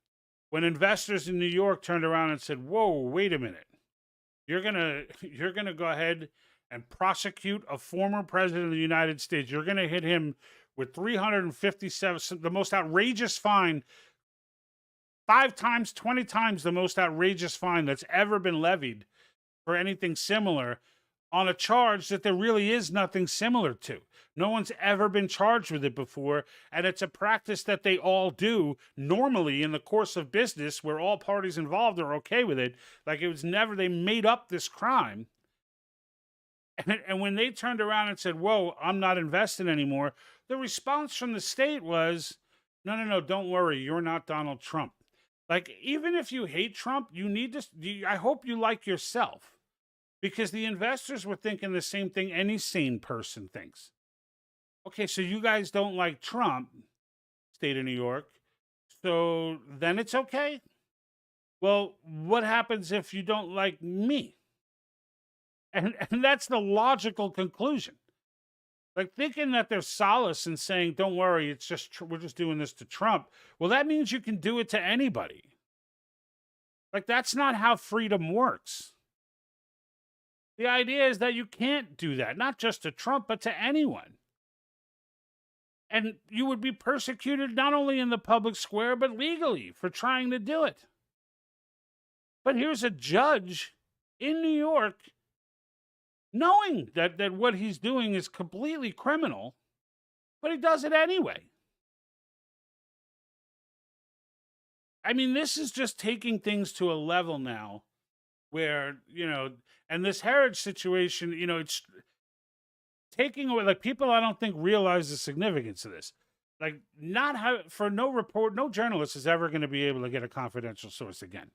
When investors in New York turned around and said, whoa, wait a minute. You're gonna go ahead and prosecute a former president of the United States. You're gonna hit him with 357, the most outrageous fine, 5 times, 20 times the most outrageous fine that's ever been levied for anything similar, on a charge that there really is nothing similar to. No one's ever been charged with it before, and it's a practice that they all do normally in the course of business where all parties involved are okay with it. Like it was never, they made up this crime. And when they turned around and said, whoa, I'm not investing anymore, the response from the state was, no, don't worry, you're not Donald Trump. Like, even if you hate Trump, you need to, I hope you like yourself. Because the investors were thinking the same thing any sane person thinks. Okay, so you guys don't like Trump, state of New York, so then it's okay? Well, what happens if you don't like me? And that's the logical conclusion. Like thinking that there's solace in saying, don't worry, it's just we're just doing this to Trump. Well, that means you can do it to anybody. Like that's not how freedom works. The idea is that you can't do that, not just to Trump, but to anyone. And you would be persecuted not only in the public square, but legally for trying to do it. But here's a judge in New York knowing that what he's doing is completely criminal, but he does it anyway. I mean, this is just taking things to a level now where, and this Herridge situation, it's taking away, like people I don't think realize the significance of this. Like no journalist is ever going to be able to get a confidential source again.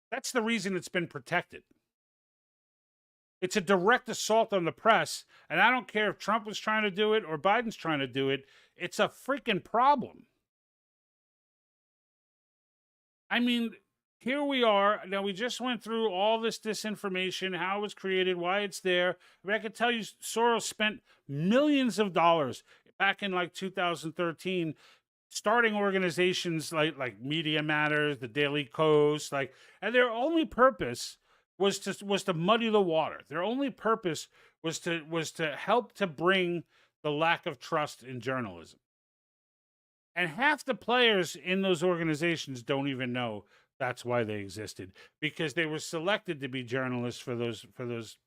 That's the reason it's been protected. It's a direct assault on the press, and I don't care if Trump was trying to do it or Biden's trying to do it. It's a freaking problem. I mean, here we are. Now, we just went through all this disinformation, how it was created, why it's there. But I can tell you, Soros spent millions of dollars back in 2013 starting organizations like Media Matters, the Daily Kos, and their only purpose was to muddy the water. Their only purpose was to help to bring the lack of trust in journalism. And half the players in those organizations don't even know that's why they existed, because they were selected to be journalists for those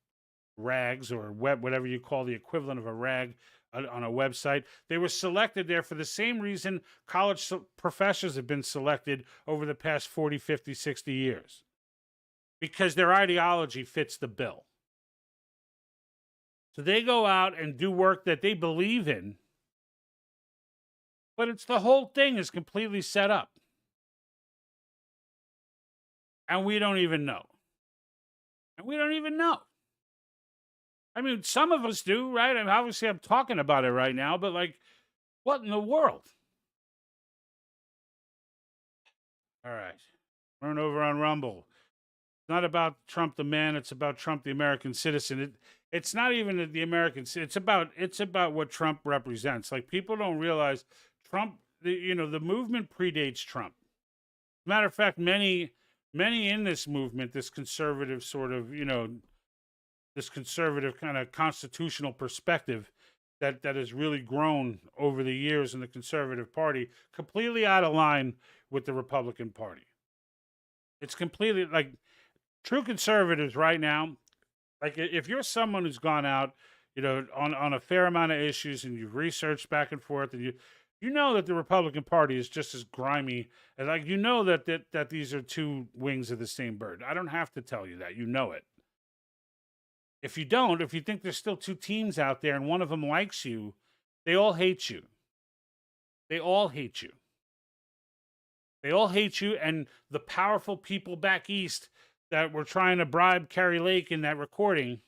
rags or whatever you call the equivalent of a rag on a website. They were selected there for the same reason college professors have been selected over the past 40, 50, 60 years. Because their ideology fits the bill. So they go out and do work that they believe in, but it's the whole thing is completely set up. And we don't even know. And we don't even know. I mean, some of us do, right? I mean, obviously, I'm talking about it right now, but like, what in the world? All right. Run over on Rumble. It's not about Trump the man. It's about Trump the American citizen. It's not even the American. It's about what Trump represents. Like, people don't realize Trump. The movement predates Trump. Matter of fact, many in this movement, this conservative sort of, this conservative kind of constitutional perspective that has really grown over the years in the Conservative Party, completely out of line with the Republican Party. It's completely like true conservatives right now. Like, if you're someone who's gone out, on a fair amount of issues and you've researched back and forth, and you know that the Republican Party is just as grimy, and like that these are two wings of the same bird. I don't have to tell you that. You know it. If you don't, if you think there's still two teams out there and one of them likes you, they all hate you. They all hate you. They all hate you, and the powerful people back east that were trying to bribe Kerry Lake in that recording,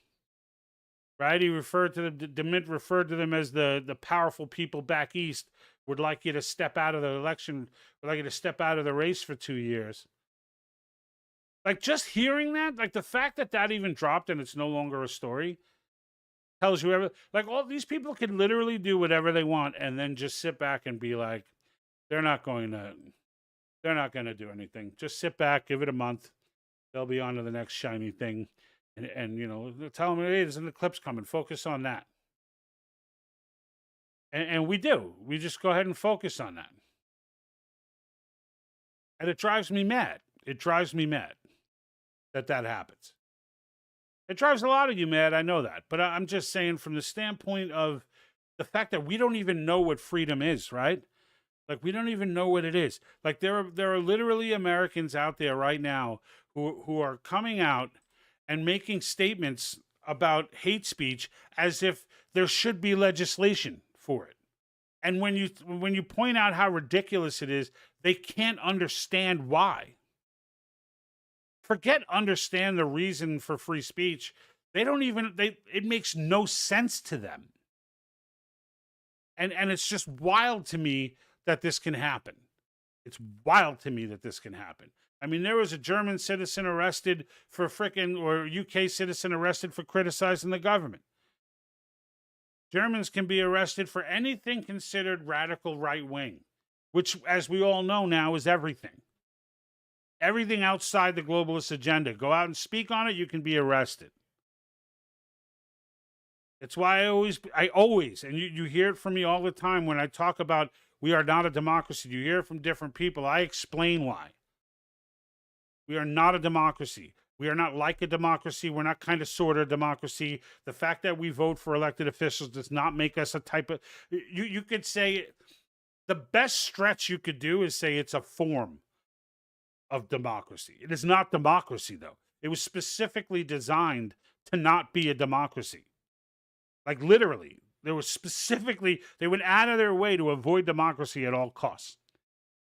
right? He referred to them, DeMint referred to them as the powerful people back east would like you to step out of the election, would like you to step out of the race for 2 years. Like, just hearing that, like the fact that even dropped and it's no longer a story tells you like, all these people can literally do whatever they want and then just sit back and be like, they're not going to do anything. Just sit back, give it a month. They'll be on to the next shiny thing. And tell them, hey, there's an eclipse coming. Focus on that. And we do. We just go ahead and focus on that. And it drives me mad. It drives me mad that happens. It drives a lot of you mad, I know that. But I'm just saying, from the standpoint of the fact that we don't even know what freedom is, right? Like, we don't even know what it is. Like, there are literally Americans out there right now who are coming out and making statements about hate speech as if there should be legislation for it. And when you point out how ridiculous it is, they can't understand why. Forget understand the reason for free speech. It makes no sense to them. And it's just wild to me that this can happen. It's wild to me that this can happen. I mean, there was a German citizen arrested for or UK citizen arrested for criticizing the government. Germans can be arrested for anything considered radical right wing, which, as we all know now, is everything. Everything outside the globalist agenda. Go out and speak on it, you can be arrested. It's why I always, and you hear it from me all the time when I talk about we are not a democracy. You hear it from different people. I explain why. We are not a democracy. We are not like a democracy. We're not kind of sort of democracy. The fact that we vote for elected officials does not make us a type of... You could say the best stretch you could do is say it's a form of democracy. It is not democracy, though. It was specifically designed to not be a democracy. Like, literally, they went out of their way to avoid democracy at all costs.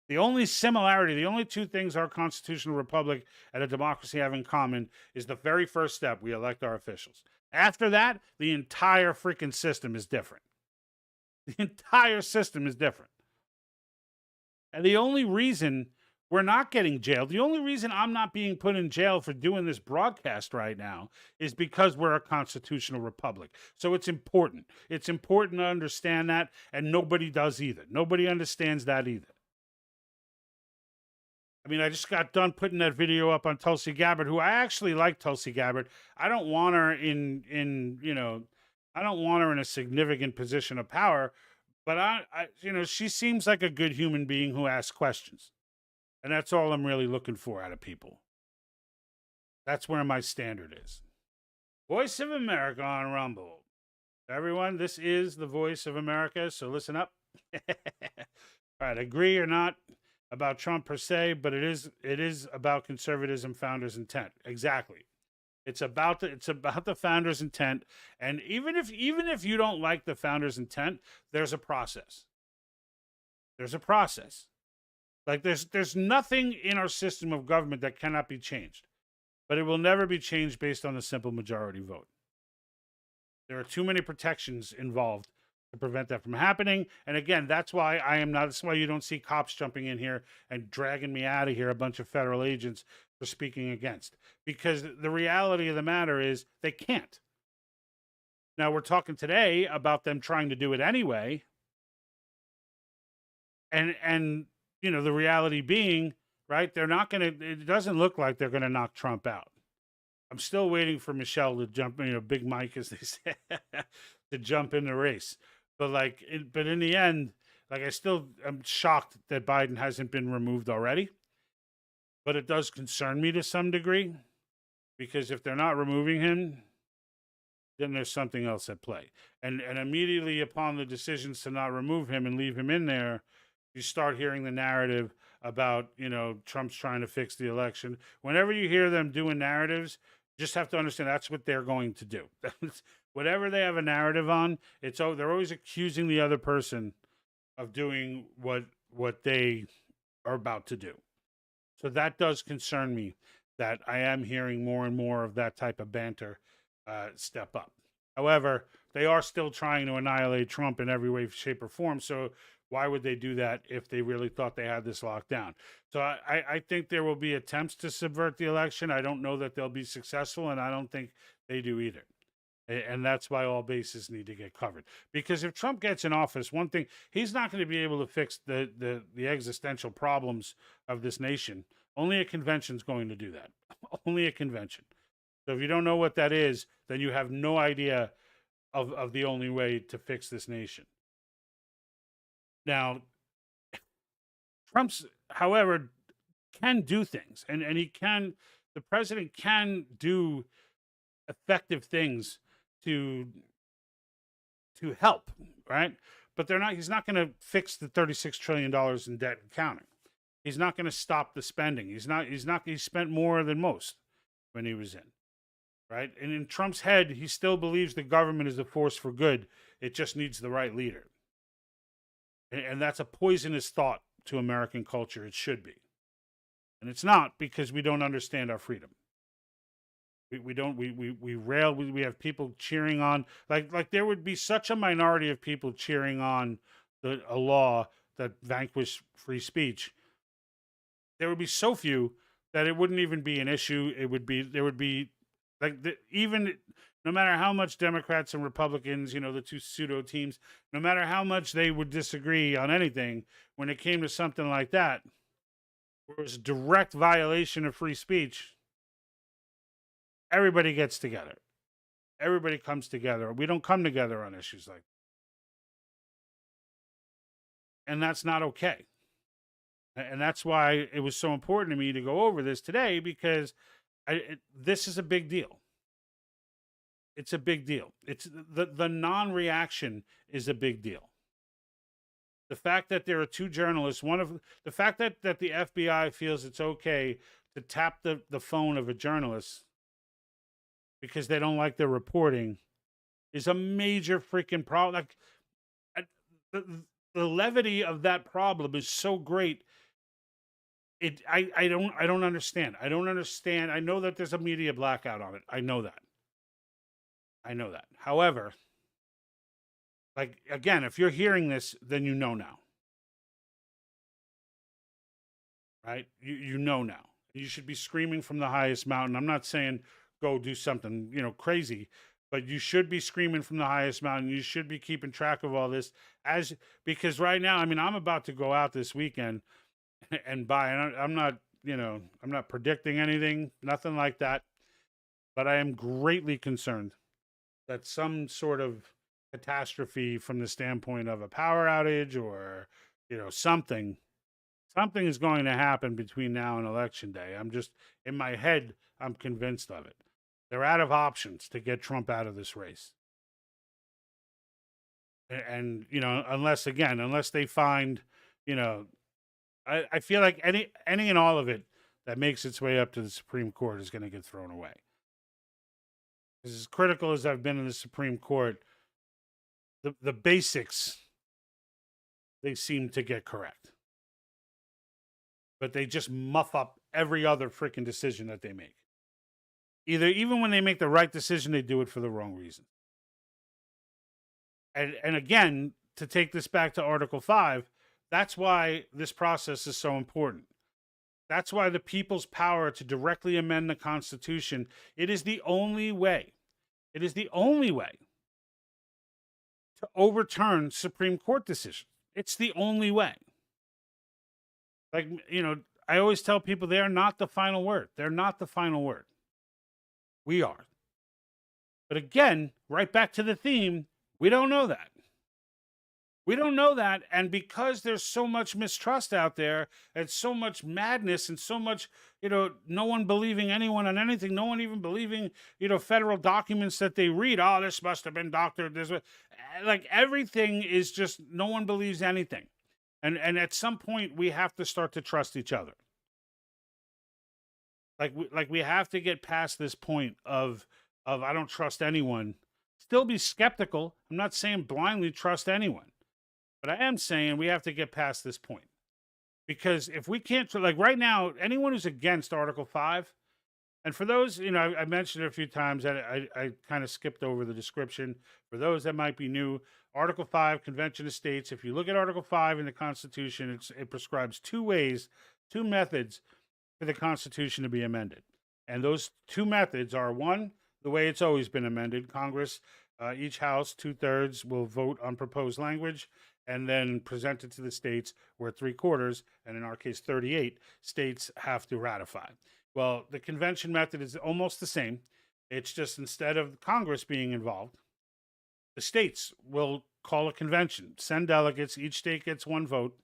The only similarity, the only two things our constitutional republic and a democracy have in common is the very first step: we elect our officials. After that, the entire freaking system is different. The entire system is different. And the only reason we're not getting jailed, the only reason I'm not being put in jail for doing this broadcast right now is because we're a constitutional republic. So it's important. It's important to understand that, and nobody does either. Nobody understands that either. I mean, I just got done putting that video up on Tulsi Gabbard, who I actually like Tulsi Gabbard. I don't want her I don't want her in a significant position of power, but she seems like a good human being who asks questions. And that's all I'm really looking for out of people. That's where my standard is. Voice of America on Rumble. Everyone, this is the voice of America, so listen up. All right, agree or not about Trump per se, but it is about conservatism founders' intent. Exactly. It's about the founders' intent, and even if you don't like the founders' intent, there's a process. There's a process. Like there's nothing in our system of government that cannot be changed, but it will never be changed based on a simple majority vote. There are too many protections involved to prevent that from happening. And again, that's why that's why you don't see cops jumping in here and dragging me out of here, a bunch of federal agents for speaking against. Because the reality of the matter is they can't. Now, we're talking today about them trying to do it anyway. And the reality being, right, it doesn't look like they're going to knock Trump out. I'm still waiting for Michelle to jump, Big Mike, as they say, to jump in the race. But but in the end, I'm shocked that Biden hasn't been removed already. But it does concern me to some degree, because if they're not removing him, then there's something else at play. And immediately upon the decisions to not remove him and leave him in there, you start hearing the narrative about, Trump's trying to fix the election. Whenever you hear them doing narratives, just have to understand that's what they're going to do. Whatever they have a narrative on, they're always accusing the other person of doing what they are about to do. So that does concern me, that I am hearing more and more of that type of banter step up. However, they are still trying to annihilate Trump in every way, shape, or form. So why would they do that if they really thought they had this locked down? So I think there will be attempts to subvert the election. I don't know that they'll be successful, and I don't think they do either. And that's why all bases need to get covered. Because if Trump gets in office, one thing, he's not going to be able to fix the existential problems of this nation. Only a convention's going to do that. Only a convention. So if you don't know what that is, then you have no idea of the only way to fix this nation. Now, Trump's, however, can do things, and the president can do effective things to help, right? But he's not going to fix the $36 trillion in debt and counting. He's not going to stop the spending. He spent more than most when he was in, right? And in Trump's head, he still believes the government is a force for good. It just needs the right leader. And that's a poisonous thought to American culture. It should be. And it's not, because we don't understand our freedom. We rail, we have people cheering on, like there would be such a minority of people cheering on a law that vanquished free speech. There would be so few that it wouldn't even be an issue. There would be even no matter how much Democrats and Republicans, the two pseudo teams, no matter how much they would disagree on anything, when it came to something like that, where it was a direct violation of free speech, everybody gets together. Everybody comes together. We don't come together on issues like that. And that's not okay. And that's why it was so important to me to go over this today, because this is a big deal. It's a big deal. It's the non-reaction is a big deal. The fact that there are two journalists, the fact that the FBI feels it's okay to tap the phone of a journalist because they don't like their reporting is a major freaking problem. The levity of that problem is so great. I don't understand. I don't understand. I know that there's a media blackout on it. I know that. However, again, if you're hearing this, then you know now. Right? You know now. You should be screaming from the highest mountain. I'm not saying go do something, crazy, but you should be screaming from the highest mountain. You should be keeping track of all this, because right now, I'm about to go out this weekend and buy, and I'm not predicting anything, nothing like that, but I am greatly concerned that some sort of catastrophe from the standpoint of a power outage or, something is going to happen between now and election day. I'm just, in my head, I'm convinced of it. They're out of options to get Trump out of this race. And unless they find, I feel like any and all of it that makes its way up to the Supreme Court is going to get thrown away. As critical as I've been in the Supreme Court, the basics, they seem to get correct. But they just muff up every other freaking decision that they make. Even when they make the right decision, they do it for the wrong reason. And again, to take this back to Article 5, that's why this process is so important. That's why the people's power to directly amend the Constitution, it is the only way. It is the only way to overturn Supreme Court decisions. It's the only way. Like, I always tell people they are not the final word. They're not the final word. We are. But again, right back to the theme, we don't know that. We don't know that. And because there's so much mistrust out there and so much madness and so much, no one believing anyone on anything, no one even believing, federal documents that they read. Oh, this must have been doctored. Like everything is just, no one believes anything. And at some point we have to start to trust each other. Like we have to get past this point of I don't trust anyone. Still be skeptical. I'm not saying blindly trust anyone, but I am saying we have to get past this point. Because if we can't, like right now, anyone who's against Article 5, and for those, I mentioned it a few times, I kind of skipped over the description. For those that might be new, Article 5, Convention of States, if you look at Article 5 in the Constitution, it prescribes two methods for the Constitution to be amended. And those two methods are, one, the way it's always been amended. Congress, each house, 2/3 will vote on proposed language and then present it to the states, where 3/4, and in our case 38, states have to ratify. Well, the convention method is almost the same. It's just instead of Congress being involved, the states will call a convention, send delegates, each state gets one vote,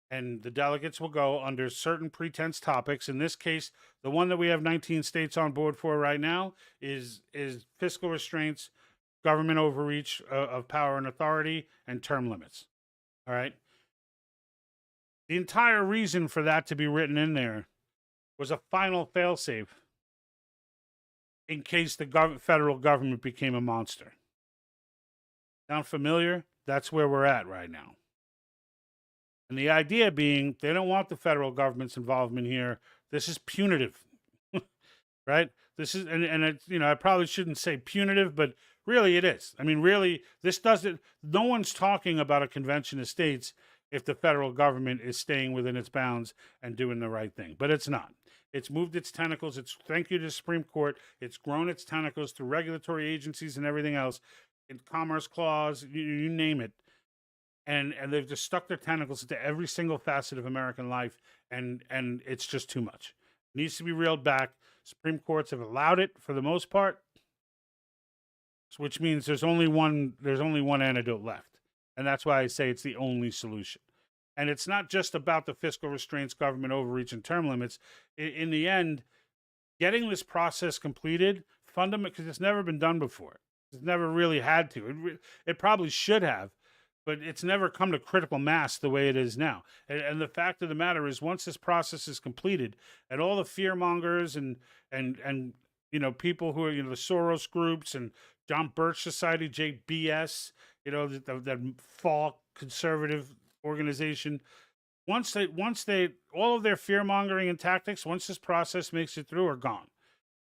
and the delegates will go under certain pretense topics. In this case, the one that we have 19 states on board for right now is fiscal restraints, government overreach of power and authority, and term limits. All right. The entire reason for that to be written in there was a final failsafe in case the federal government became a monster. Sound familiar? That's where we're at right now. And the idea being, they don't want the federal government's involvement here. This is punitive, right? This is, and it's, I probably shouldn't say punitive, but really it is. I mean, really, this doesn't, no one's talking about a convention of states if the federal government is staying within its bounds and doing the right thing. But it's not. It's moved its tentacles. It's, thank you to the Supreme Court. It's grown its tentacles through regulatory agencies and everything else, in Commerce Clause, you name it. And they've just stuck their tentacles into every single facet of American life, and it's just too much. It needs to be reeled back. Supreme Courts have allowed it for the most part, which means there's only one antidote left, and that's why I say it's the only solution. And it's not just about the fiscal restraints, government overreach, and term limits. In the end, getting this process completed, because it's never been done before. It's never really had to. It probably should have. But it's never come to critical mass the way it is now. And the fact of the matter is, once this process is completed, and all the fear mongers and people who are, the Soros groups and John Birch Society, JBS, that fall conservative organization, once they all of their fear mongering and tactics, once this process makes it through, are gone.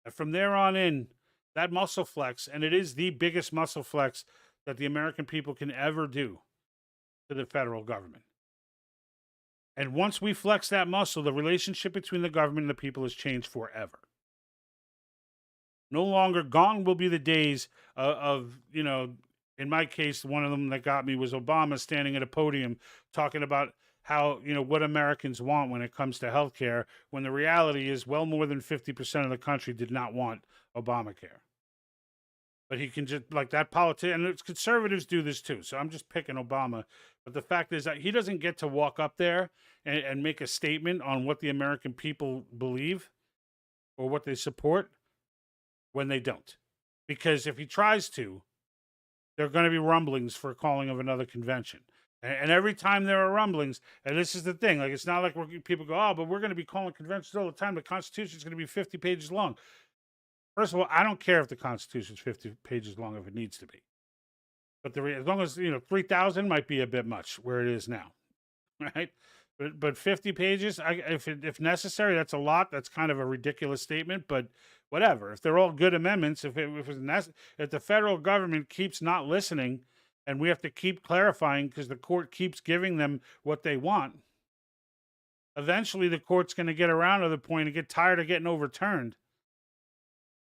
And from there on in, that muscle flex, and it is the biggest muscle flex that the American people can ever do to the federal government. And once we flex that muscle, the relationship between the government and the people has changed forever. No longer, gone will be the days of in my case, one of them that got me was Obama standing at a podium talking about how, what Americans want when it comes to healthcare, when the reality is well more than 50% of the country did not want Obamacare. But he can just, like that politician, and conservatives do this too, so I'm just picking Obama. But the fact is that he doesn't get to walk up there and make a statement on what the American people believe or what they support when they don't. Because if he tries to, there are going to be rumblings for calling of another convention. And every time there are rumblings, and this is the thing, like it's not like people go, oh, but we're going to be calling conventions all the time. The Constitution is going to be 50 pages long. First of all, I don't care if the Constitution is 50 pages long if it needs to be. But as long as, 3,000 might be a bit much where it is now, right? But 50 pages, if necessary, that's a lot. That's kind of a ridiculous statement, but whatever. If they're all good amendments, if the federal government keeps not listening, and we have to keep clarifying because the court keeps giving them what they want, eventually the court's going to get around to the point and get tired of getting overturned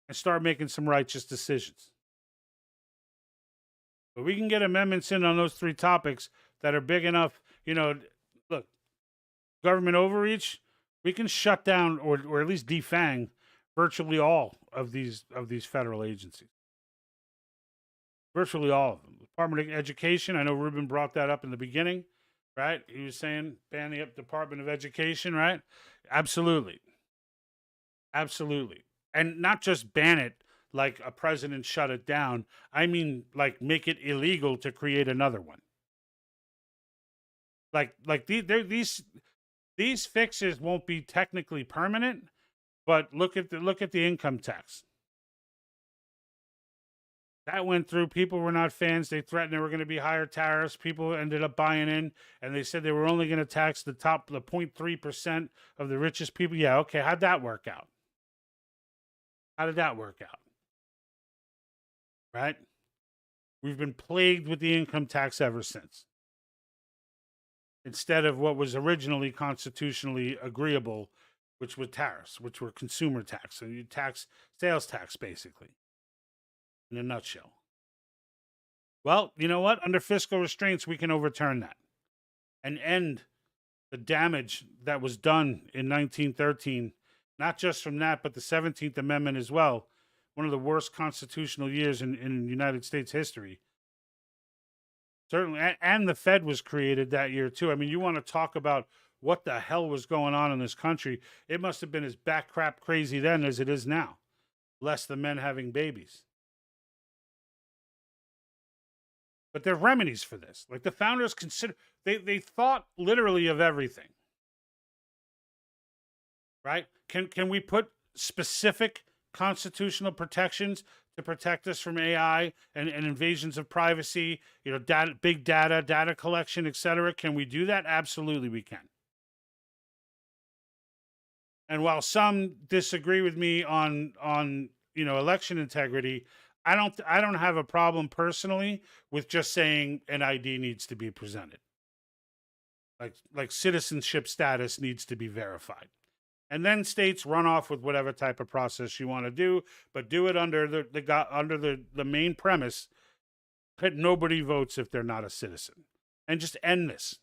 and start making some righteous decisions. But we can get amendments in on those three topics that are big enough. Look, government overreach, we can shut down or at least defang virtually all of these federal agencies. Virtually all of them. Department of Education, I know Ruben brought that up in the beginning, right? He was saying ban the Department of Education, right? Absolutely. Absolutely. And not just ban it like a president shut it down. I mean, like make it illegal to create another one. Like these fixes won't be technically permanent, but look at the income tax. That went through. People were not fans. They threatened there were going to be higher tariffs. People ended up buying in, and they said they were only going to tax the 0.3% of the richest people. Yeah, okay. How'd that work out? How did that work out? Right? We've been plagued with the income tax ever since. Instead of what was originally constitutionally agreeable, which were tariffs, which were consumer tax. So you tax sales tax, basically. In a nutshell. Well, you know what? Under fiscal restraints, we can overturn that and end the damage that was done in 1913, not just from that, but the 17th Amendment as well, one of the worst constitutional years in United States history. Certainly, and the Fed was created that year, too. I mean, you want to talk about what the hell was going on in this country. It must have been as backcrap crazy then as it is now, less the men having babies. But there are remedies for this. Like the founders they thought literally of everything. Right? Can we put specific constitutional protections to protect us from AI and invasions of privacy, big data collection, etc.? Can we do that? Absolutely we can. And while some disagree with me on election integrity, I don't have a problem personally with just saying an ID needs to be presented. Like citizenship status needs to be verified. And then states run off with whatever type of process you want to do, but do it under the main premise that nobody votes if they're not a citizen. And just end this.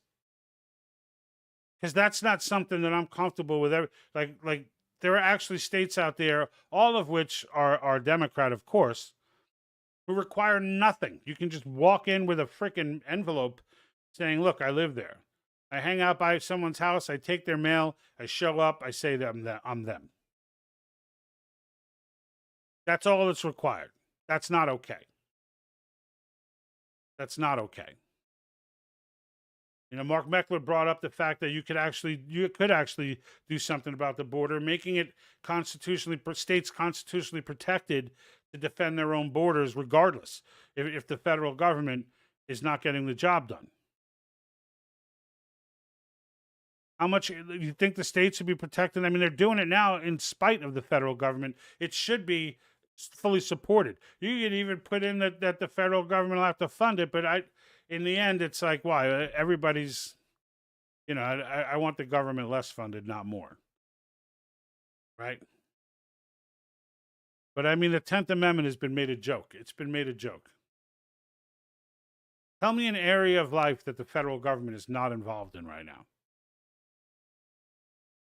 Because that's not something that I'm comfortable with. Like there are actually states out there, all of which are Democrat, of course, who require nothing. You can just walk in with a freaking envelope saying, look, I live there. I hang out by someone's house. I take their mail. I show up. I say that I'm them. That's all that's required. That's not okay. That's not okay. Mark Meckler brought up the fact that you could actually do something about the border, making it states constitutionally protected to defend their own borders, regardless if the federal government is not getting the job done. How much you think the states should be protected? I mean, they're doing it now in spite of the federal government. It should be fully supported. You could even put in that the federal government will have to fund it, but in the end, it's like, why? Everybody's, I want the government less funded, not more. Right? But I mean, the 10th Amendment has been made a joke. It's been made a joke. Tell me an area of life that the federal government is not involved in right now.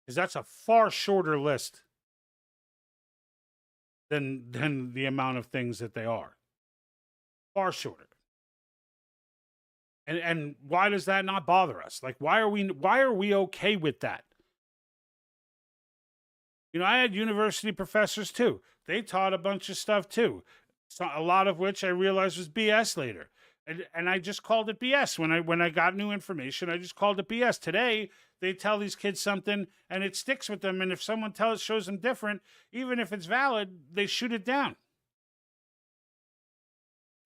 Because that's a far shorter list than the amount of things that they are. Far shorter. And why does that not bother us? Like, why are we okay with that? I had university professors too. they taught a bunch of stuff too. So, a lot of which I realized was BS later. And I just called it BS when I got new information. I just called it BS. Today, they tell these kids something and it sticks with them. And if someone shows them different, even if it's valid, they shoot it down.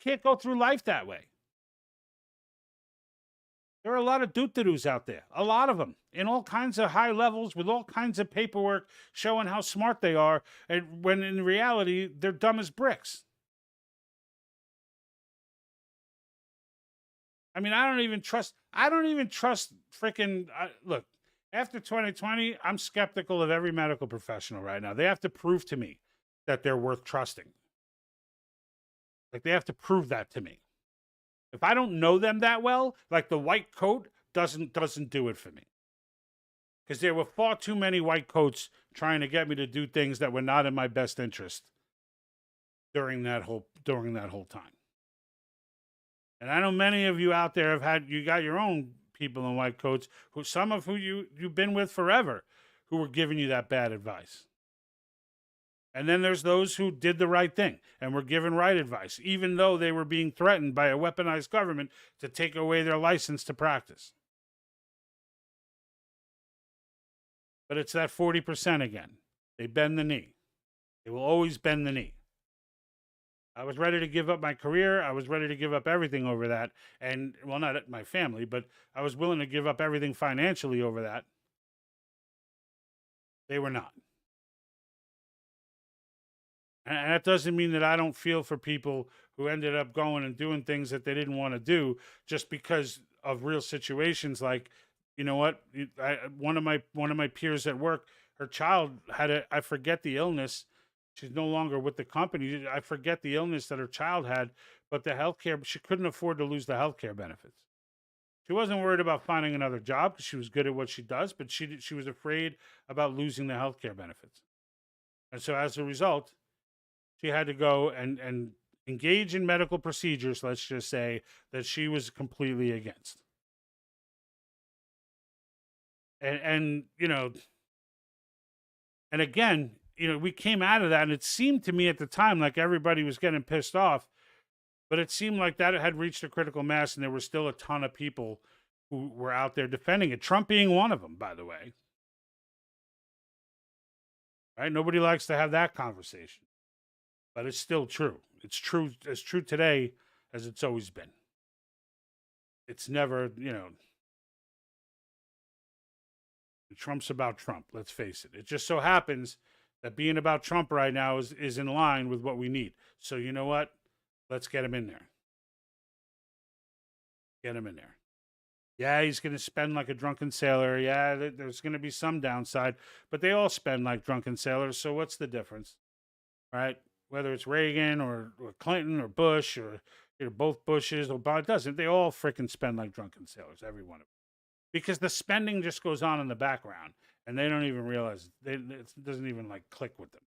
Can't go through life that way. There are a lot of dootadoos out there, a lot of them, in all kinds of high levels with all kinds of paperwork showing how smart they are, and when in reality, they're dumb as bricks. I mean, I don't even trust freaking, look, after 2020, I'm skeptical of every medical professional right now. They have to prove to me that they're worth trusting. Like, they have to prove that to me. If I don't know them that well, like the white coat doesn't do it for me. Because there were far too many white coats trying to get me to do things that were not in my best interest during that whole time. And I know many of you out there you got your own people in white coats, some of who you've been with forever, who were giving you that bad advice. And then there's those who did the right thing and were given right advice, even though they were being threatened by a weaponized government to take away their license to practice. But it's that 40% again. They bend the knee. They will always bend the knee. I was ready to give up my career. I was ready to give up everything over that. And, well, not my family, but I was willing to give up everything financially over that. They were not. And that doesn't mean that I don't feel for people who ended up going and doing things that they didn't want to do just because of real situations. Like, you know what? One of my peers at work, her child had I forget the illness. She's no longer with the company. I forget the illness that her child had, but the healthcare, she couldn't afford to lose the healthcare benefits. She wasn't worried about finding another job because she was good at what she does, but she was afraid about losing the healthcare benefits. And so as a result, she had to go and engage in medical procedures, let's just say, that she was completely against. And you know, and again, you know, we came out of that, and it seemed to me at the time like everybody was getting pissed off, but it seemed like that had reached a critical mass, and there were still a ton of people who were out there defending it. Trump being one of them, by the way. Right? Nobody likes to have that conversation. But it's still true. It's true today as it's always been. It's never, you know, Trump's about Trump, let's face it. It just so happens that being about Trump right now is in line with what we need. So you know what? Let's get him in there. Get him in there. Yeah, he's going to spend like a drunken sailor. Yeah, there's going to be some downside, but they all spend like drunken sailors. So what's the difference? Right? Whether it's Reagan or Clinton or Bush or both Bushes or Obama, it doesn't. They all freaking spend like drunken sailors, every one of them. Because the spending just goes on in the background, and they don't even realize, it doesn't even like click with them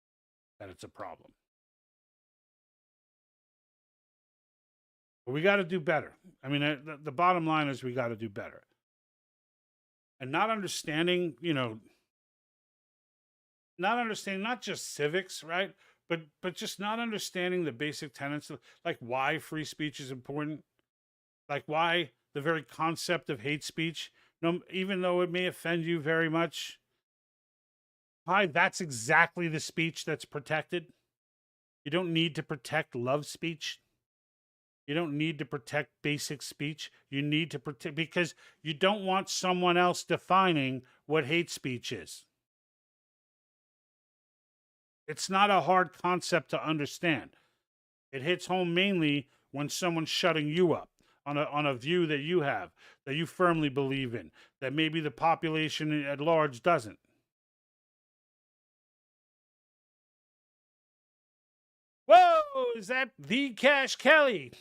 that it's a problem. But we got to do better. I mean, the bottom line is we got to do better. And not understanding, you know, not just civics, right? But just not understanding the basic tenets of, like, why free speech is important, like why the very concept of hate speech, even though it may offend you very much, why that's exactly the speech that's protected. You don't need to protect love speech. You don't need to protect basic speech. You need to protect, because you don't want someone else defining what hate speech is. It's not a hard concept to understand. It hits home mainly when someone's shutting you up on a view that you have, that you firmly believe in, that maybe the population at large doesn't. Whoa, is that the Cash Kelly?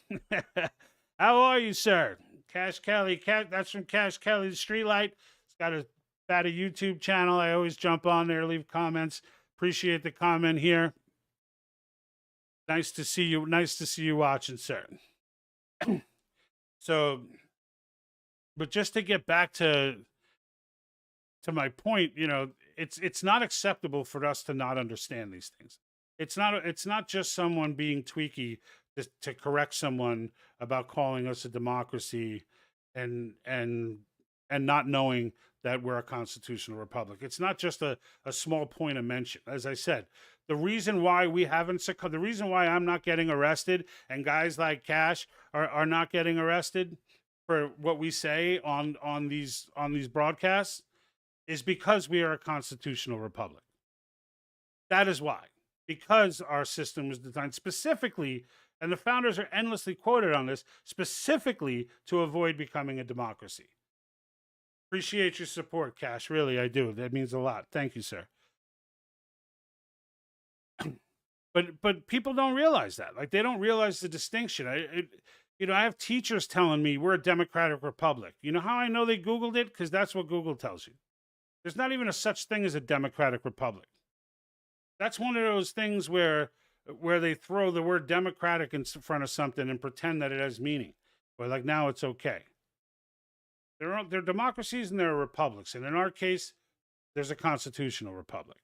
How are you, sir? Cash Kelly, that's from Cash Kelly, the Streetlight. It's got a YouTube channel. I always jump on there, leave comments. Appreciate the comment here. Nice to see you. Nice to see you watching, sir. So, but just to get back to my point, you know, it's not acceptable for us to not understand these things. It's not just someone being tweaky to correct someone about calling us a democracy and and and not knowing that we're a constitutional republic. It's not just a small point of mention. As I said, the reason why we haven't succumbed, the reason why I'm not getting arrested and guys like Cash are not getting arrested for what we say on these broadcasts is because we are a constitutional republic. That is why. Because our system was designed specifically, and the founders are endlessly quoted on this, specifically to avoid becoming a democracy. Appreciate your support, Cash. Really, I do. That means a lot. Thank you, sir. But people don't realize that. Like, they don't realize the distinction. I have teachers telling me we're a democratic republic. You know how I know they Googled it? Because that's what Google tells you. There's not even a such thing as a democratic republic. That's one of those things where they throw the word democratic in front of something and pretend that it has meaning. But like, now it's okay. There are democracies and there are republics. And in our case, there's a constitutional republic.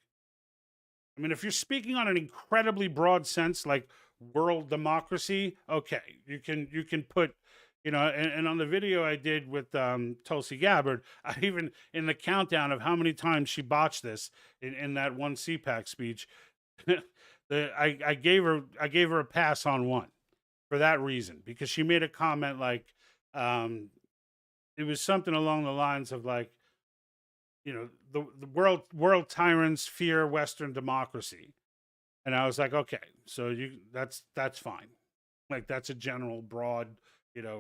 I mean, if you're speaking on an incredibly broad sense, like world democracy, okay, you can put, and on the video I did with Tulsi Gabbard, I even, in the countdown of how many times she botched this in that one CPAC speech, I gave her a pass on one for that reason, because she made a comment like, it was something along the lines of like, the world tyrants fear Western democracy. And I was like, okay, so that's fine. Like, that's a general broad,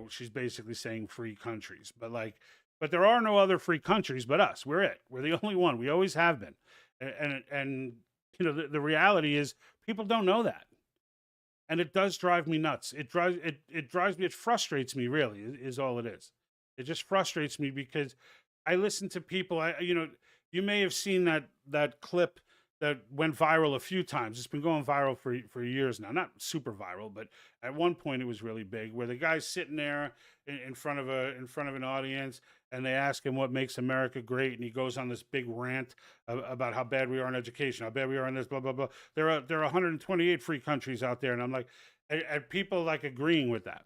she's basically saying free countries, but there are no other free countries but us. We're the only one. We always have been. And the reality is people don't know that. And it does drive me nuts. It frustrates me, really, is all it is. It just frustrates me because I listen to people, you may have seen that clip that went viral a few times. It's been going viral for years now. Not super viral, but at one point it was really big, where the guy's sitting there in front of an audience, and they ask him what makes America great, and he goes on this big rant about how bad we are in education, how bad we are in this, blah blah blah. There are 128 free countries out there, and I'm like, and people like agreeing with that.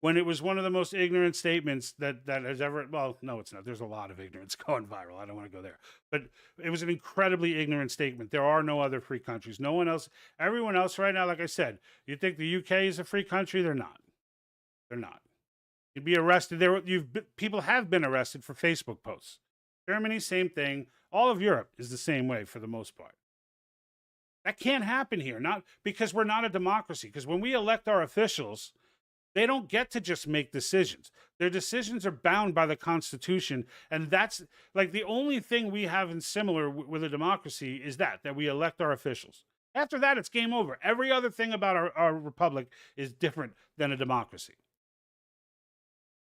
When it was one of the most ignorant statements that has ever, well, no, it's not. There's a lot of ignorance going viral. I don't want to go there. But it was an incredibly ignorant statement. There are no other free countries. No one else, everyone else right now, like I said, you think the UK is a free country? They're not. They're not. You'd be arrested. People have been arrested for Facebook posts. Germany, same thing. All of Europe is the same way for the most part. That can't happen here, not because we're not a democracy. Because when we elect our officials, they don't get to just make decisions. Their decisions are bound by the Constitution. And that's like the only thing we have in similar with a democracy is that we elect our officials. After that, it's game over. Every other thing about our republic is different than a democracy.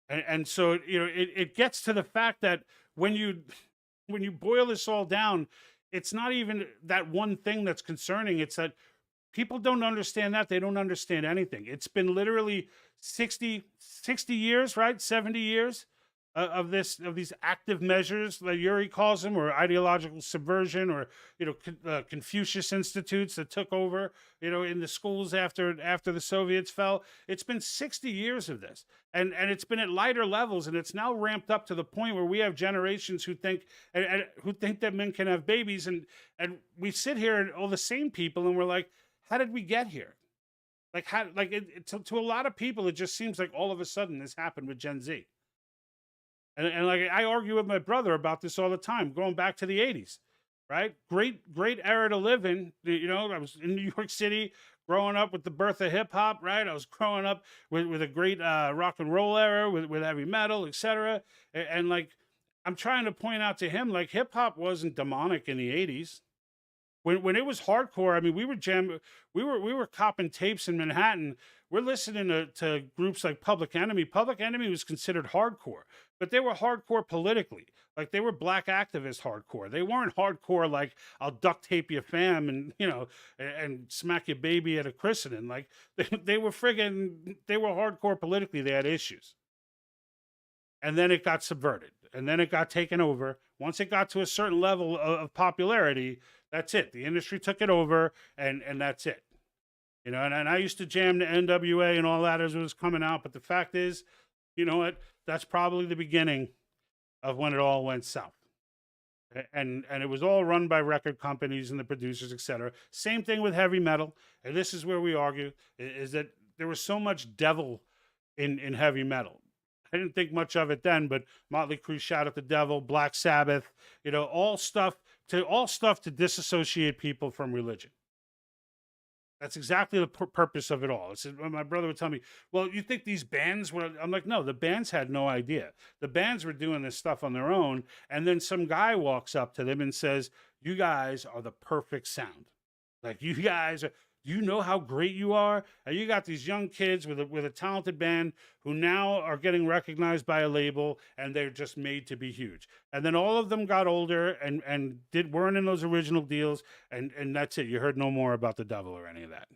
And so, it gets to the fact that when you boil this all down, it's not even that one thing that's concerning. It's that people don't understand that. They don't understand anything. It's been literally 60 years, right? 70 years of these active measures, like Yuri calls them, or ideological subversion, or, Confucius institutes that took over, in the schools after the Soviets fell. It's been 60 years of this. And it's been at lighter levels, and it's now ramped up to the point where we have generations who think that men can have babies. And we sit here, and all the same people, and we're like, how did we get here? Like, to a lot of people, it just seems like all of a sudden this happened with Gen Z. And like, I argue with my brother about this all the time, going back to the 80s, right? Great era to live in. I was in New York City growing up with the birth of hip hop, right? I was growing up with a great rock and roll era with heavy metal, etc. And like, I'm trying to point out to him, like, hip hop wasn't demonic in the 80s. When it was hardcore, I mean, we were copping tapes in Manhattan. We're listening to groups like Public Enemy. Public Enemy was considered hardcore, but they were hardcore politically. Like, they were black activist hardcore. They weren't hardcore like, I'll duct tape your fam and, and smack your baby at a christening. Like, they were hardcore politically. They had issues. And then it got subverted. And then it got taken over. Once it got to a certain level of popularity, That's it. The industry took it over, and that's it. You know, and I used to jam the NWA and all that as it was coming out, but the fact is, you know what? That's probably the beginning of when it all went south. And it was all run by record companies and the producers, etc. Same thing with heavy metal. And this is where we argue, is that there was so much devil in heavy metal. I didn't think much of it then, but Motley Crue, Shout at the Devil, Black Sabbath, you know, all stuff to disassociate people from religion. That's exactly the purpose of it all. It's, my brother would tell me, well, you think these bands were, I'm like, no, the bands had no idea. The bands were doing this stuff on their own. And then some guy walks up to them and says, you guys are the perfect sound. Like, you guys are, do you know how great you are? And you got these young kids with a talented band who now are getting recognized by a label, and they're just made to be huge. And then all of them got older and weren't in those original deals, and that's it. You heard no more about the devil or any of that.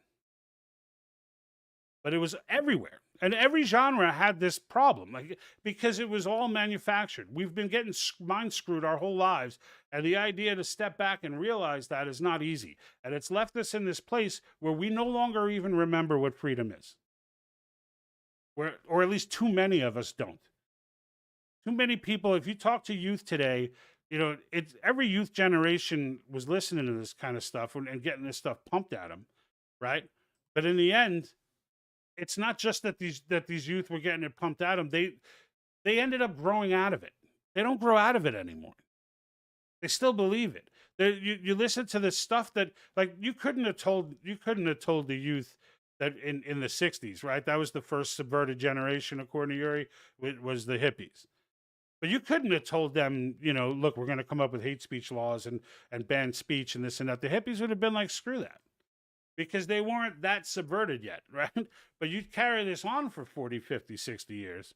But it was everywhere. And every genre had this problem, like, because it was all manufactured. We've been getting mind screwed our whole lives. And the idea to step back and realize that is not easy. And it's left us in this place where we no longer even remember what freedom is. Or at least too many of us don't. Too many people, if you talk to youth today, you know, every youth generation was listening to this kind of stuff and getting this stuff pumped at them, right? But in the end, it's not just that these youth were getting it pumped at them. They ended up growing out of it. They don't grow out of it anymore. They still believe it. You listen to the stuff that, like, you couldn't have told the youth that in the 60s, right? That was the first subverted generation, according to Yuri, was the hippies. But you couldn't have told them, you know, look, we're going to come up with hate speech laws and ban speech and this and that. The hippies would have been like, screw that. Because they weren't that subverted yet, right? But you carry this on for 40, 50, 60 years.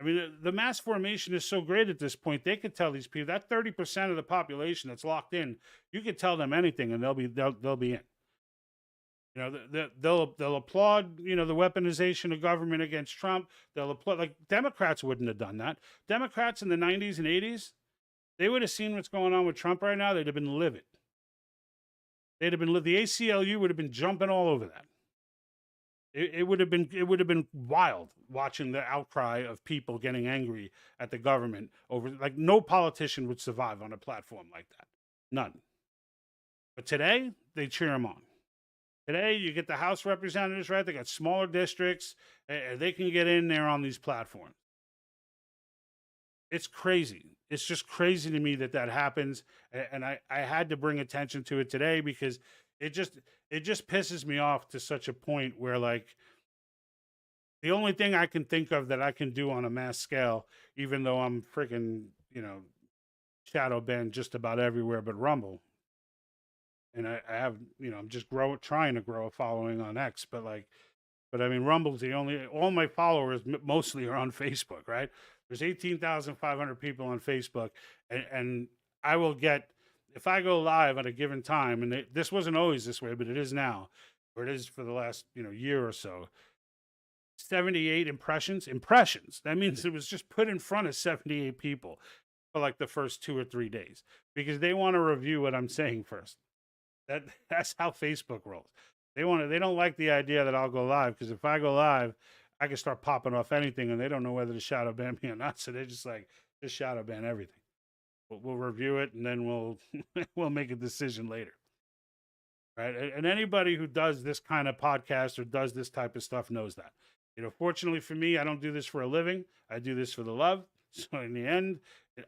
I mean, the mass formation is so great at this point, they could tell these people, that 30% of the population that's locked in, you could tell them anything and they'll be in. You know, they'll applaud, you know, the weaponization of government against Trump. They'll applaud, like, Democrats wouldn't have done that. Democrats in the 90s and 80s, they would have seen what's going on with Trump right now. They'd have been livid. The ACLU would have been jumping all over that. It would have been wild watching the outcry of people getting angry at the government over, like, no politician would survive on a platform like that. None. But today, they cheer them on. Today, you get the House representatives, right? They got smaller districts, and they can get in there on these platforms. It's crazy. It's just crazy to me that happens. And I had to bring attention to it today because it just pisses me off to such a point where, like, the only thing I can think of that I can do on a mass scale, even though I'm freaking, you know, shadow banned just about everywhere but Rumble. And I have, you know, I'm just trying to grow a following on X, but I mean, Rumble's all my followers mostly are on Facebook, right? There's 18,500 people on Facebook, and I will get, if I go live at a given time, and this wasn't always this way, but it is now, or it is for the last, you know, year or so, 78 impressions. That means it was just put in front of 78 people for like the first 2 or 3 days because they want to review what I'm saying first. That's how Facebook rolls. They don't like the idea that I'll go live because if I go live, I can start popping off anything and they don't know whether to shadow ban me or not. So they just shadow ban everything. We'll review it and then we'll make a decision later. Right. And anybody who does this kind of podcast or does this type of stuff knows that. You know, fortunately for me, I don't do this for a living. I do this for the love. So in the end,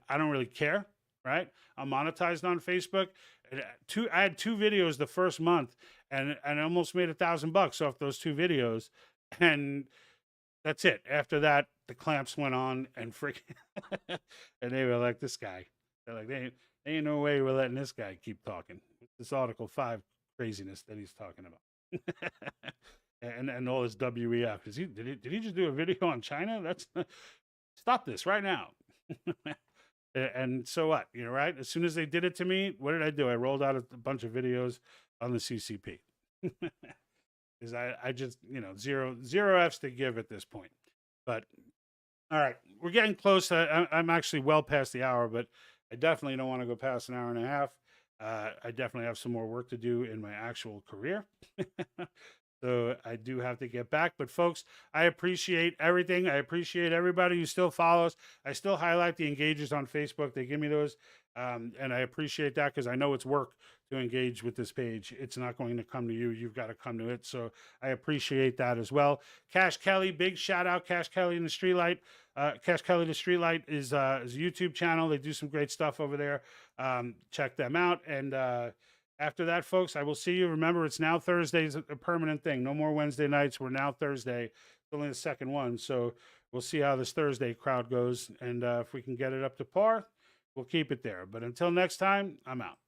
I don't really care. Right. I'm monetized on Facebook. I had 2 videos the first month and I almost made $1,000 off those 2 videos. And that's it. After that, the clamps went on and freaking, and they were like, this guy, they're like, there ain't no way we're letting this guy keep talking. This Article 5 craziness that he's talking about. and all his WEF. Did he just do a video on China? Stop this right now. And so what, you know, right? As soon as they did it to me, what did I do? I rolled out a bunch of videos on the CCP. Because I just, you know, zero F's to give at this point. But all right, we're getting close. I'm actually well past the hour, but I definitely don't want to go past an hour and a half. I definitely have some more work to do in my actual career. So I do have to get back. But folks, I appreciate everything. I appreciate everybody who still follows. I still highlight the engagers on Facebook. They give me those. And I appreciate that because I know it's work to engage with this page. It's not going to come to you. You've got to come to it. So I appreciate that as well. Cash Kelly, big shout out. Cash Kelly and the Streetlight. Cash Kelly the Streetlight is a YouTube channel. They do some great stuff over there. Check them out. And after that, folks, I will see you. Remember, it's now Thursday's a permanent thing. No more Wednesday nights. We're now Thursday. It's only the second one. So we'll see how this Thursday crowd goes. And if we can get it up to par, we'll keep it there. But until next time, I'm out.